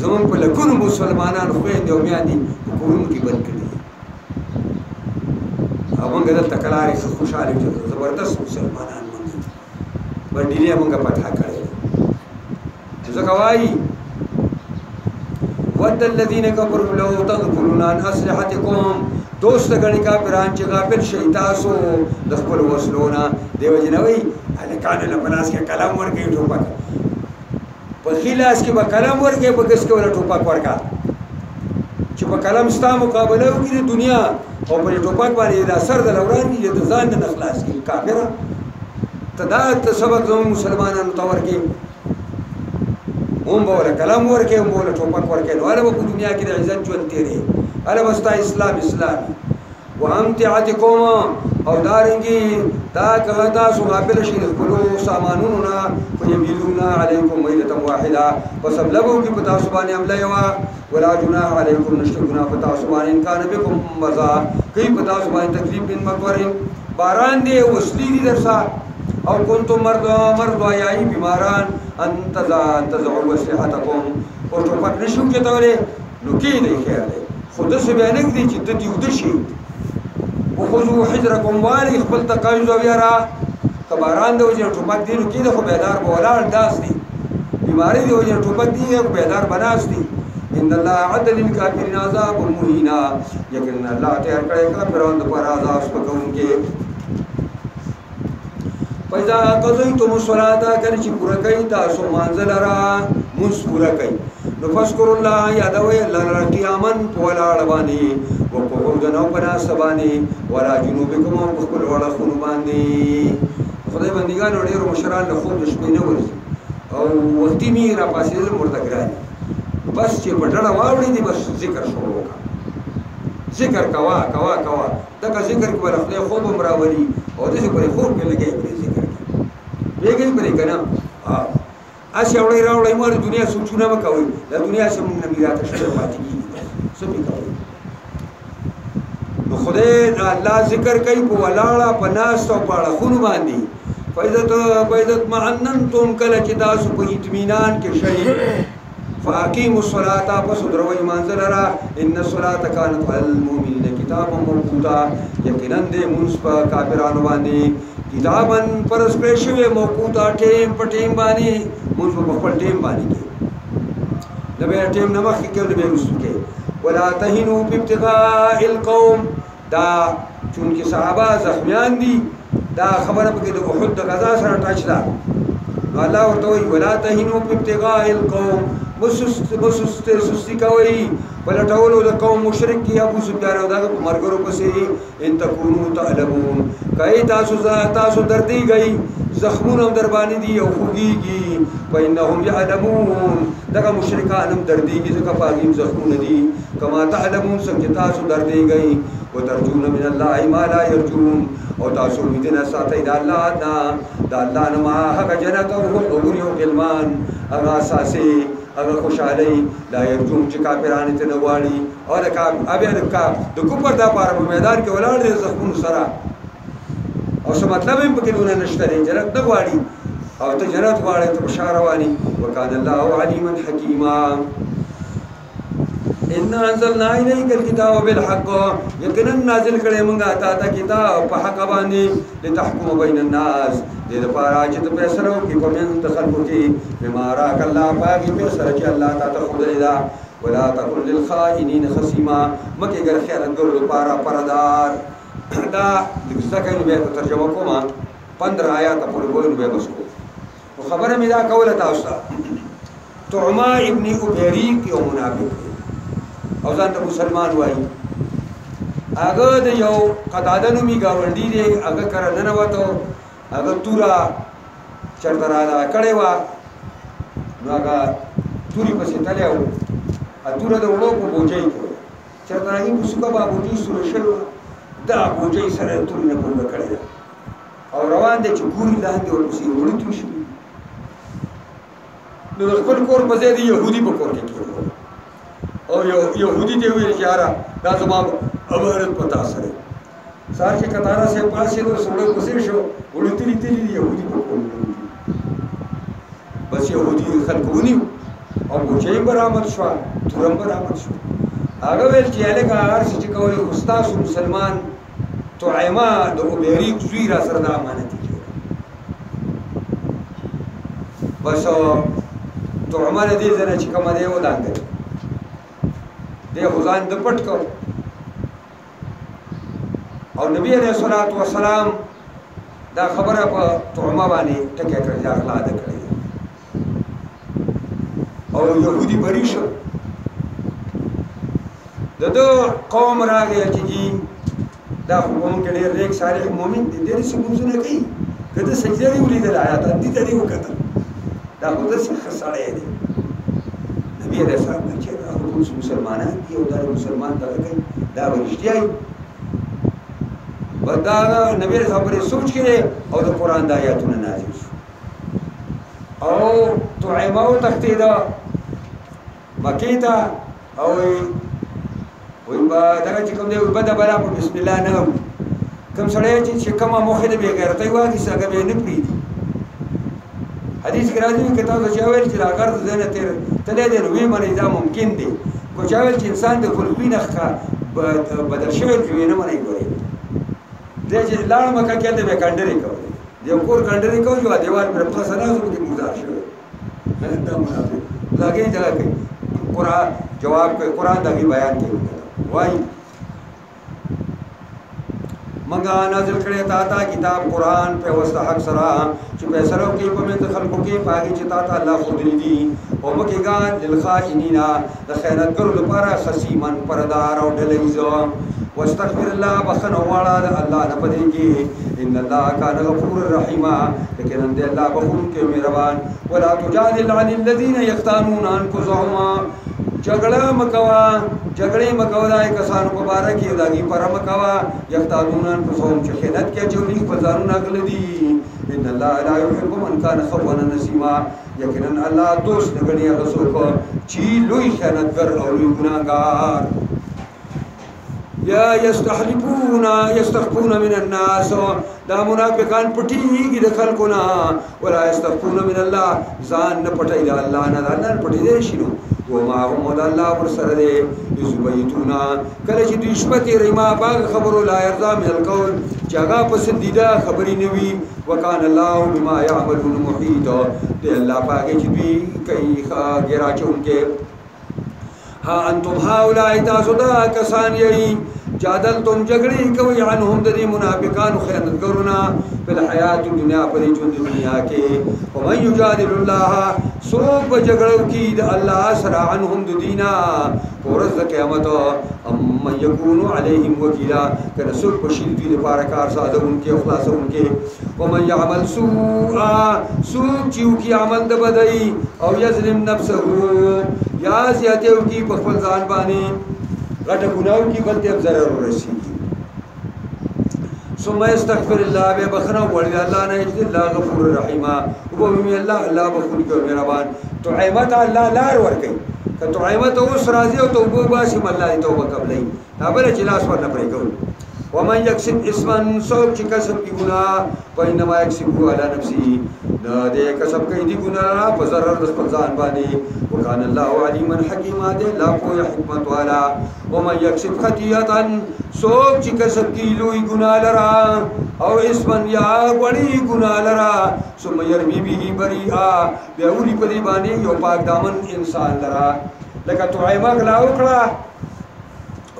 زمون په لکونو مسلمانانو خويندې او میاندې په کورونو کې بند کړي او موږ دلته کلارې خوشاله چې زبردست مسلمانان موږ باندې موږ پټه کړې ځکه وایي ود الذين كفروا لو تغفلون عن اسلحتكم دوست غني کافران چې غافل شي تاسو د خپل وسلونه دیو جنوي الکان له پلاس کې کلام ورګي ټوپک په خلاص کې به کلام ورګي په کس کې ولا ټوپک ورکا چې په کلام ستا مقابله وکړي دنیا او په ټوپک باندې د اثر د لوران دي د ځان نه خلاص کې کافر تدا سبق زمو مسلمانانو تور کې هم بوله کلام ورکه هم بوله ټوپک ورکه نو هغه په دنیا کې د عزت ژوند تیرې هغه مستا اسلامي وامتعتكم او دارنګي دا کله تاسو غافل شئ خپل سامانونو نه فيميلون عليكم ميلة واحدة فسبلغوا کې پتا سبحانه عمله یوا ولا جناح عليكم نشتغنا پتا سبحانه ان كان بكم مزا کوي پتا سبحانه تکلیف بن مقرن باران دی وسلی دي درسا او كنتم مرضى يا بیماران انتزعوا اسلحتكم او ټوپک نشو کېدولې نو کې دی خیال خود څه بیان دي چې ته دی ودشي وخذوا حذركم والي خپل تقایز او یارا کباران دی چې ټوپک دی نو کې د خو بیدار بولال داس دي بیماری دی چې ټوپک دی او بیدار بناس دي ان الله عدل للكافرين عذاب مهینا یقینا الله تیار کړی کافرانو پر عذاب سپکونکي فإذا قضيتم الصلاة کله چې پوره کوي تاسو مانځل را مونږ پوره کوي نو فذكروا الله یادوي الله قیاما ولاړ باندې وقعودا او پناس باندې ولا جنوبکم او خپل وړه خون باندې خدای بندګانو ډېر مشران له خوب د شپې نه ورځي او وختي می را پاسېدل مرته ګراني بس چې په ډډه واوړي دي بس ذکر شروع وکړه ذکر کوا کوا کوا دغه ذکر کې ورخ له خوب مراولي او د ذکر خوب کې لګي په ذکر کې بیګي پرې کنه اسی اوري راوړی مور دنیا سوچونه وکوي د دنیا سم نبی راته شته پاتې کیږي سمې کوي نو خدای الله ذکر کوي په ولاړه په ناس او په خون باندې فایدت معننتم کله چې تاسو په اطمینان کې شئ فاقیموا الصلاة فسدروا منزل را ان الصلاة كانت على المؤمنين كتابا موقوتا یقینا دې منصف کافرانو باندې کتابن پرس پېښوي موقوتا ټیم په ټیم باندې منصف په خپل ټیم باندې کې نبی ټیم نه مخکې کې نبی رسول کې ولا تهنوا بابتغاء القوم دا چونکه صحابه زخمیان دي دا خبره پکې د احد د غزا سره ټاچ ده الله ورته وی ولا تهنوا بابتغاء القوم سستی کوي پلټولو د قوم مشرک کی ابو سفیان او دغه مرګرو پسې ان تکونو تعلمون کای تاسو دردی گئی زخمون هم در باندې دي او خوږيږي فإنهم يعلمون دغه مشرکان هم دردیږي ځکه پاګیم زخمون دي کما تعلمون څنګه تاسو دردی گئی وترجون من الله ما لا يرجون او تاسو دې ساتي د الله نه ما هغه جنت او حور یو غلمان هغه اساسي هغه خوشالي لا يرجون چې کافرانه ته نغواړي او د کوپر د پاره په میدان کې ولاړ دي زخمون سره او څه مطلب هم پکې دونه نشته جنت نه غواړي او ته جنت غواړي ته بشاره واني وکانه الله عليما حكيما ان انزلنا اليك الكتاب بالحق یقینا نازل کړي موږ ته کتاب په حق باندې لتحكم بين الناس دې لپاره چې ته فیصله وکړې په من د خلکو کې بما راك الله باقي فیصله چې الله تعالی خو دې دا ولا تكن للخائنين خصيما مکه ګر خیانتګرو لپاره پردار دا ځکه نو به ترجمه کوم 15 آیات پورې وایو به بس کو خبره مې دا کوله تاسو ته طعما ابن ابيريق یو منافق او ځان ته مسلمان وایي هغه د یو قطاده نومي گاونډي دی هغه کړه نه وته هغه تورا چرته را کړي وا نو هغه توري پسې تلو ا تورا د وړو په بوجي کې چرته راځي په سکه با بوجي سره شلو دا بوجي سره توري نه پوره کړي او روان دي چې ګوري لاندې ورپسې وړي شي نو خپل کور په ځای دی يهودي په کور کې او يهودي ته ویل چې یاره دا زما امانت پتا سره سار چې کتاره سه پاسې نو سړی کوسې شو ولتلی تلی يهودي په کور بس يهودي خلکونی او بوجي برآمد شو تورم برآمد شو هغه ویل چې الګا هر څه چې کوي استاد مسلمان طعما د ابيريق زوی را سره د امانت کې بس طعما دې زنه چې کوم دی و دانګ دې خدان د پټ کو او نبی عليه الصلاه والسلام دا خبره په طعما باندې ټکه کړی اخلاق کړی او يهودي بری شو دغه قوم راغی چې دا قوم کې ډېر نیک صالح مؤمن دي ډېر سمونه کوي کله سجده دی ولیدل آیات دي ته دی وکړه دا خو د خسړې دي نبی عليه السلام چې هغه مسلمانان دي او دا مسلمان دا کوي دا ورشتي ودا نبی خبرې سوچ کړي او د قران د آیاتونو نازل شو او طعما او تختیدا مکیتا او وي با دا چې کوم دی بده بلا په بسم الله نه کوم سره چې کومه مخه دې به غیرتي واږي څنګه به نه پریدي حدیث کې راځي کتاب چې اول چې راګر زنه تیر تلې دې نو وی باندې دا ممکن دی کو چې اول چې انسان د خلقین ښه بدل شوی دی نه باندې ګوري دې چې لاړ مکه کې دې کندري کوي دې کور کندري کوي او دیوال پر فسنا سو کې مردار شوی نه دا منافق لاګي دا کوي قرآن جواب کوي قرآن دا بیان کوي وای منگا نازل کړی تا ته کتاب قرآن په واسطه حق سره چې فیصلو کې په منځ خلکو کې پاږي چې تا ته الله ښودلی دي او مکېږه للخائنین د خیانتګرو لپاره خصیما پردار او ډلهییز واستغفر الله بخنه وغواړه د الله نه په دې کې ان الله کان غفور رحیما لیکن د الله بخښونکی مهربان ولا تجادل عن الذين يختانون انفسهم جګړه مکوا دای کسانو په باره کې داږي پر مکوا یختانون انفسهم چې خیانت کې چولی په ځانونه غلدي ان الله لا يحب من كان خوانا نسيما یقینا الله دوست نه غني هغه څوک چې لوی خیانتګر او لوی ګناهګار یا یستخفون من الناس دا منافقان پټیږي د خلکو نه ولا یستخفون من الله ځان نه پټي د الله نه الله پټي دي شنو وما هم الله ورسره دي یذبیتونا کله چې دشمتي ریما باغ خبرو لا يرضى من القول جگہ پسندیدہ خبری نوی وکان اللہ بما یعملون محیط دے اللہ پاکے چې دوی کئی گیرا چون کے ها انتم هؤلاء تاسو دا کسان یی جادلتم جګړې کوي عنهم د دې منافقانو خیانتګرونه په حیات دنیا په ژوند دنیا کې او من یجادل الله سوق بجګړو کې د الله سره عنهم د دینا ورځ د قیامت ام یکونو علیهم وکیلا کله سوق بشیر دې لپاره کار سازونکي او خلاصونکي او من يعمل سوق چې کی عمل د بدای او یظلم نفسه یا زیاته کی په خپل ځان باندې غټه ګناو کی بل ته ضرر ورسیږي ثم استغفر الله به بخنه وړي الله نه اجد الله غفور رحیم او به الله بخون کو مهربان تعیمت الله لار ور کوي که تعیمت اوس راضي او توبه باسي الله توبه قبلې دا بل چې لاس ور نه پرې کوي ومن يكسب اسما سوق چې کسب کی ګناه پاینما یکسبو علی نفسه دا دې کسب کوي دی ګناه په ضرر د خپل ځان باندې وکانه الله علیما حکیما دې لا کو حکمت والا ومن يكسب خطیئه سوق چې کسب کی لوی ګناه لرا او اسما یا وړي ګناه لرا ثم يرمي به بريئا به ولي په دې باندې یو پاک دامن انسان لرا لکه توعیمه غلا وکړه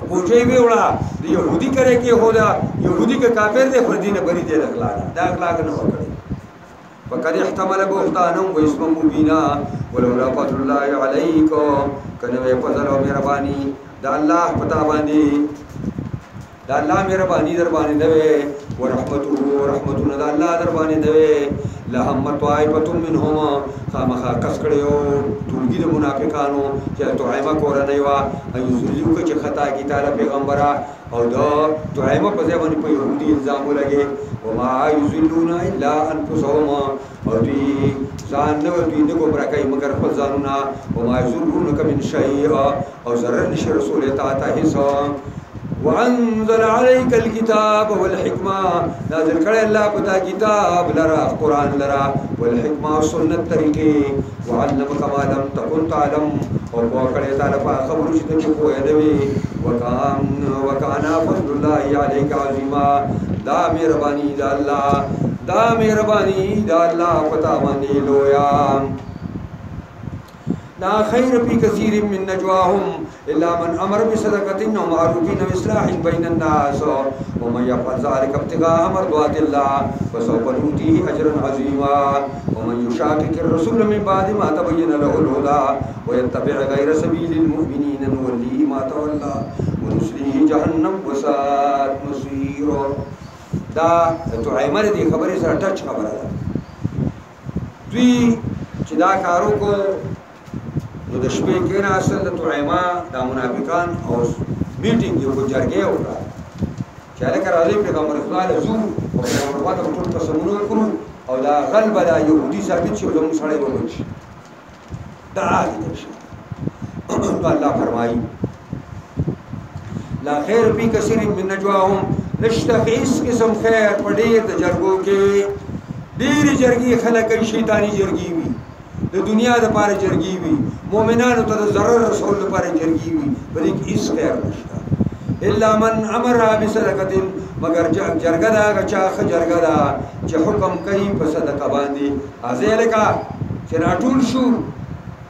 پوجي وی وړه د يهودي کرے کې هودا يهودي کا کافر دې پر دینه بری دې اخلاق دا اخلاق نه وکړي فقد احتمل بهتانا واسم مبینا ولولا فضل الله عليكم کنه فضل او مهرباني دا الله پتا باندې دا الله مهرباني در باندې دوي ورحمته ورحمتنا دا الله در باندې دوي لهم طائفه منهم خامخا کس کړو ټولګي د منافقانو چې توعیمه کور نه یوا ایذلیو کې خطا کی تعالی پیغمبره او دا توعیمه په ځای باندې په يهودي الزام ولګي وما یذلون الا انفسهم او دوی ځان نو دوی نه ګمرا کوي مگر خپل ځانونه وما یذلون من شيء او ضرر نشي رسول ته حساب وانزل عليك الكتاب والحكمه نازل کړه الله پتا کتاب لرا قران لرا والحكمه سنت طریقې وعلمك ما لم تكن تعلم او کړه تعالی په خبرو چې ته پوهه دی وکان فضل الله عليك عظيما دا مهرباني دا الله پتا باندې لویا لا خير في كثير من نجواهم إلا من أمر بصدقة ومعروف وإصلاح بين الناس ومن يفعل ذلك ابتغاء مرضات الله فسوف نؤتيه أجرا عظيما ومن يشاقق الرسول من بعد ما تبين له الهدى ويتبع غير سبيل المؤمنين نوليه ما تولى ونصليه جهنم وساءت مصيرا دا تعیمه دي خبرې سره ټچ خبره ده دوی چې دا کارو کو نو د شپې کې نه اصل د توعیمه د منافقان او میټینګ یو جرګه وکړه چې هغه راځي پیغمبر خدا له زو او پیغمبر خدا ټول قسمونه کړو او دا غلب دا يهودي ثابت شو زموږ سره وګورئ دا دې شي الله فرمایي لا خیر فی کثیر من نجواهم نشتخیص قسم خیر په ډېر د جرګو کې ډېری جرګي خلک شیطانی جرګي وي د دنیا د پاره جرګي وي مؤمنانو ته د ضرر رسول لپاره جرګي وي بلکې هیڅ خیر نشته الا من امر بصدقه مگر جرګه دا غچا جرګه دا چې حکم کوي په صدقه باندې ازیلکا چې راټول شو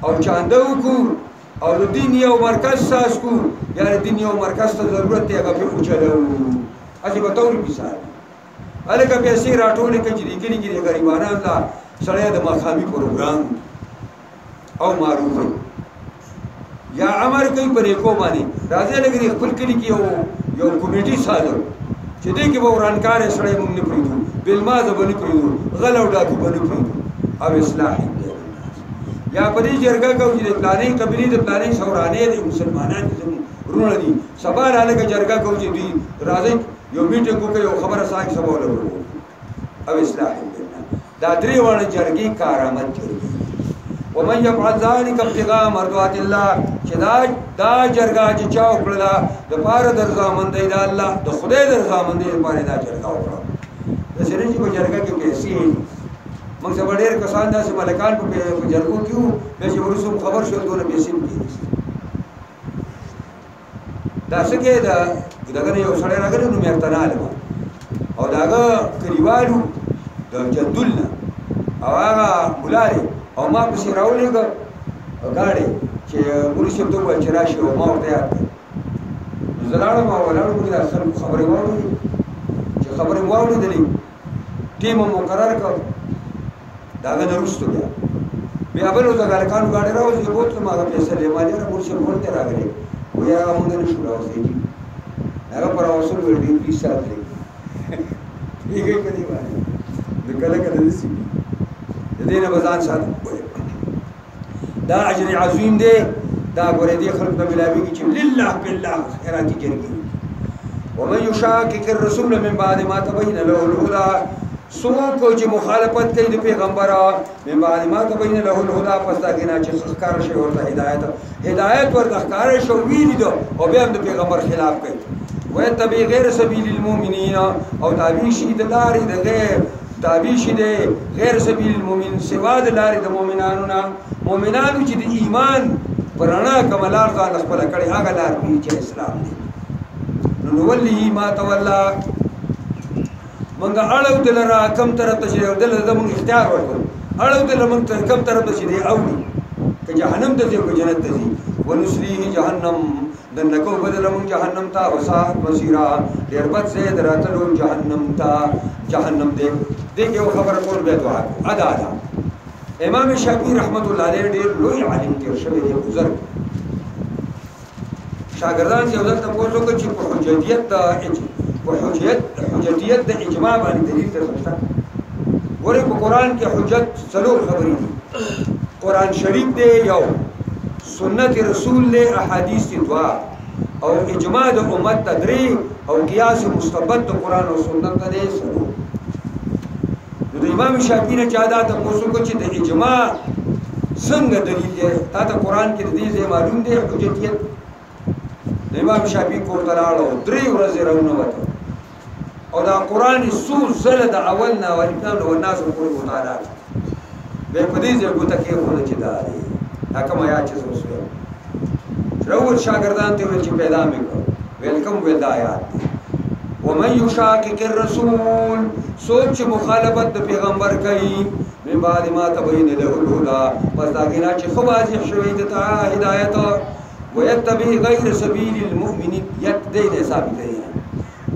او چاندو کو او د دین یو مرکز ساس کو یا د دین یو مرکز ته ضرورت دی هغه په چلو اسی بطور مثال الکه پیسې راټولې کړي چې کلی کې غریبانو ته سړی د مخامي پروګرام او معروف یا امر کوي په نیکو باندې راځي لګي خپل کلی کې یو کمیټي سازو چې دې کې به ورانکار سړی مونږ نه پریږدو بل ما زبنه پریږدو غل او ډاکو باندې پریږدو او اصلاح یا په دې جرګه کو چې پلانې قبلي د پلانې شورانې د مسلمانانو زموږ رونه دي سبا رالګه جرګه کو چې دوی راځي یو میټینګ کوي یو خبره ساک سبا ولرو او اصلاح دا درې وړ جرګې کارآمد جرګې ومن يفعل ذلك ابتغاء مرضات الله چې دا جرګه چې چا وکړه د پاره د رضامندۍ د الله د خدای د رضامندۍ لپاره دا جرګه وکړه د سرنجي په جرګه کې پیسې موږ سبا ډېر کسان داسې ملکان په جرګو کې وو بیا چې ورسوم خبر شول دونه پیسې کېږي دا څه کې دغه یو سړی راغلی نو مې ارتناله او داغه کلیوالو د جندول نه او هغه بولاري او ما پسې راولېږه ګاډی چې پولیس ته وویل چې راشي او ما ورته یاد کړ زه لاړم او ولاړم موږ د خلکو خبرې واورېدې چې خبرې مو واورېدلې ټیم مو مقرر کړ د هغه نه وروسته بیا بل د هلکانو ګاډی راوځي بوتلم هغه پیسې لیمانې را مرشد غونډې راغلې وایي هغه موږ نه شو راوځېږي هغه پر اوسل ور دي پلیس ساتلې یې کوي باندې د کله کله دسی د دې نه بزان ساتل دا اجر عظیم دی دا ګورې دې خلک په ملاوي کې لله بالله خیراتي جرګي ومن يشاكك الرسول من بعد ما تبين له الهدى سوق چې مخالفت کوي د پیغمبر من بعد ما تبين له الهدى پس دا کینا چې ښکار شي ورته هدایت ورته ښکار شي ویل دي او بیا د پیغمبر خلاف کوي ويتبع غير سبيل المؤمنين او تابع شي د لارې د غیر تابع شي د غیر سبيل المؤمن سوا د لارې د مؤمنانو چې د ایمان پرانا کملار ځان خپل کړي هغه لار چې اسلام دی نو ولي ما تولى منګه اړو دلرا کم طرف ته شي دل زمون اختیار ورکړو اړو دل من کم طرف ته شي دی اوړي که جهنم ته ځي کو جنت ته ځي ونسليه جهنم دنکو بدل من جهنم تا وساعت مسیرا ډیر بد سے دراتلو جهنم تا جهنم دې یو خبره کول به دعا ادا امام شافعي رحمت الله علیه ډیر لوی عالم تیر شوی دی بزرگ شاګردان یو ځل ته پوښتنه کوي چې په حجیت د اجماع باندې دلیل درته ورې په قران کې حجت څلور خبرې دي قران شریف دی یو سنت رسول له احادیث دوا او اجماع د امت تدری او قیاس مستبد د قران او سنت ته سره د امام شافعي نه چا دا تاسو کو چې د اجماع څنګه دلیل دی تا ته قران کې د دې معلوم دی حجتیت د امام شافعي کو تلاړو درې ورځې راونه وته او دا قران سو زله د اول نه ورته او الناس پورې وتاړه به په دې ځای کوته کې ونه چې دا دی حکم یا چې اوسه راول شاګردان ته ویل چې پیدا مې کو ویلکم ولایات ومن يشاكك الرسول سوچ مخالفت د پیغمبر کوي من بعد ما تبين له الهدى پس دا کینا چې خو واضح شوی د هدایت ويتبع غير سبيل المؤمنين يتدين ثابت دی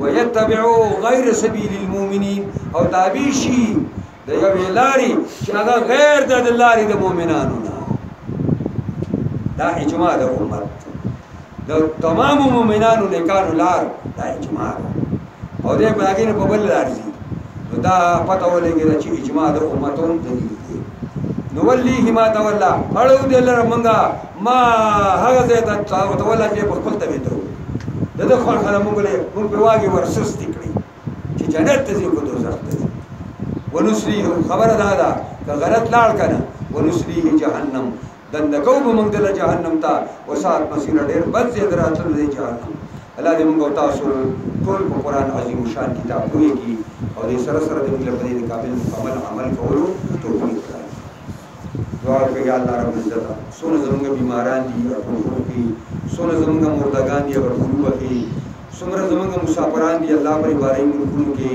ويتبع غير سبيل المؤمنين او تابع شي د یو لاري چې هغه غیر د لاري د مؤمنانو نه دا اجماع د امت د تمام مؤمنانو نه کارو لار دا اجماع او دې باندې په بل لار دي دا پته ولګي چې اجماع د امتونو دلیل دی نو وليه ما تولى اړو دې لره منګه ما هغه ځای ته تولى چې په خپل ته وته دغه خلک موږ په واګي ورسست کړی چې جنت ته ځي کو دوزخ ته ونسليه خبره دا که غلط لاړ کنه ونسليه جهنم دندکو به موږ د جهنم ته وسات مسیر ډېر بد زی دراتل دی جهنم الله دې موږ تاسو ټول په قران عظیم شان کتاب ویږي او دې سره سره دې په دې کامل عمل کولو توفیق راکړي دعا کوي الله رب عزت سونه زموږ بیماران دي او کې سونه زموږ مردگان دي او په کې سمره زموږ مسافران دي الله پر بارے ملکونو کې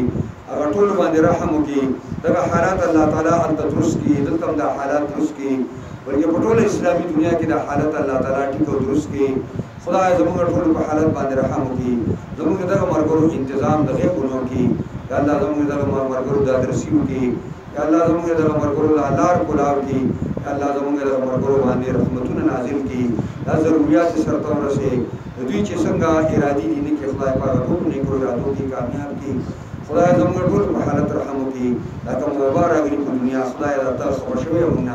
هغه ټول باندې رحم وکړي دا حالات الله تعالی انت درست کی دلته دا حالات درست کی ورګه په ټول اسلامي دنیا کې دا حالت الله تعالی ټیک او درست کی خدای زمونږ ټول په حالت باندې رحم وکړي زمونږ دغه مرګرو انتظام د غیبونو وکړي یا الله زمونږ دغه مرګرو د درسي وکړي یا الله زمونږ دغه مرګرو د لار کولاو کړي یا الله زمونږ دغه مرګرو باندې رحمتونه نازل کړي دا ضروريات سرته ورسې دوی چې څنګه ارادي دي نه کې خدای پاک ټول نیکو ارادو کې کامیاب کړي خدای زمونږ ټول په حالت رحم وکړي دا کوم وبا راغلي په دنیا خدای دا خبر شوی مونږ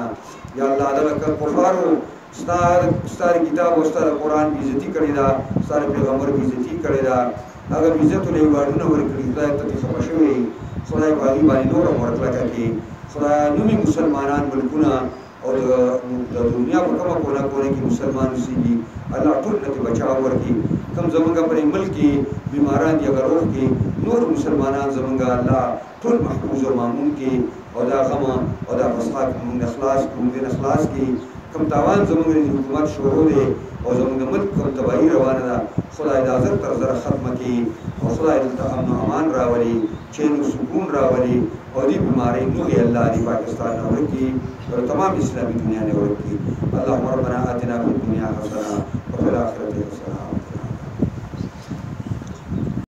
یا الله دغه کفارو ستاره کتاب او ستاره قرآن بیزتی کړی دا ستاره پیغمبر بیزتی کړی دا هغه بیزت له وړاندې ورکړي خدای ته خبر شوی خدای باندې باندې نور ورکړه کوي خدای نومي مسلمانان ملکونه او د دنیا په کومه کوونه کې مسلمان اوسېږي الله ټول ته بچاو ورکړي کوم زمونږ په ملک کې بیماران دي هغه روغ کې نور مسلمانان زمونږ الله ټول محفوظ او مامون کې او دا غم او دا فساد موږ اخلاص کې کوم تاوان زمونږ د حکومت شروع دی او زمونږ ملک کوم تباہی روانه ده خدای دا زر تر زر ختمه کړي او خدای دلته امن او امان راولي چین او سکون راولي او دې بیمارۍ نوې الله دې پاکستان نه ورکړي او تمام اسلامي دنیا نه ورکړي اللهم ربنا آتنا فی الدنیا حسنه وفي الآخرة حسنه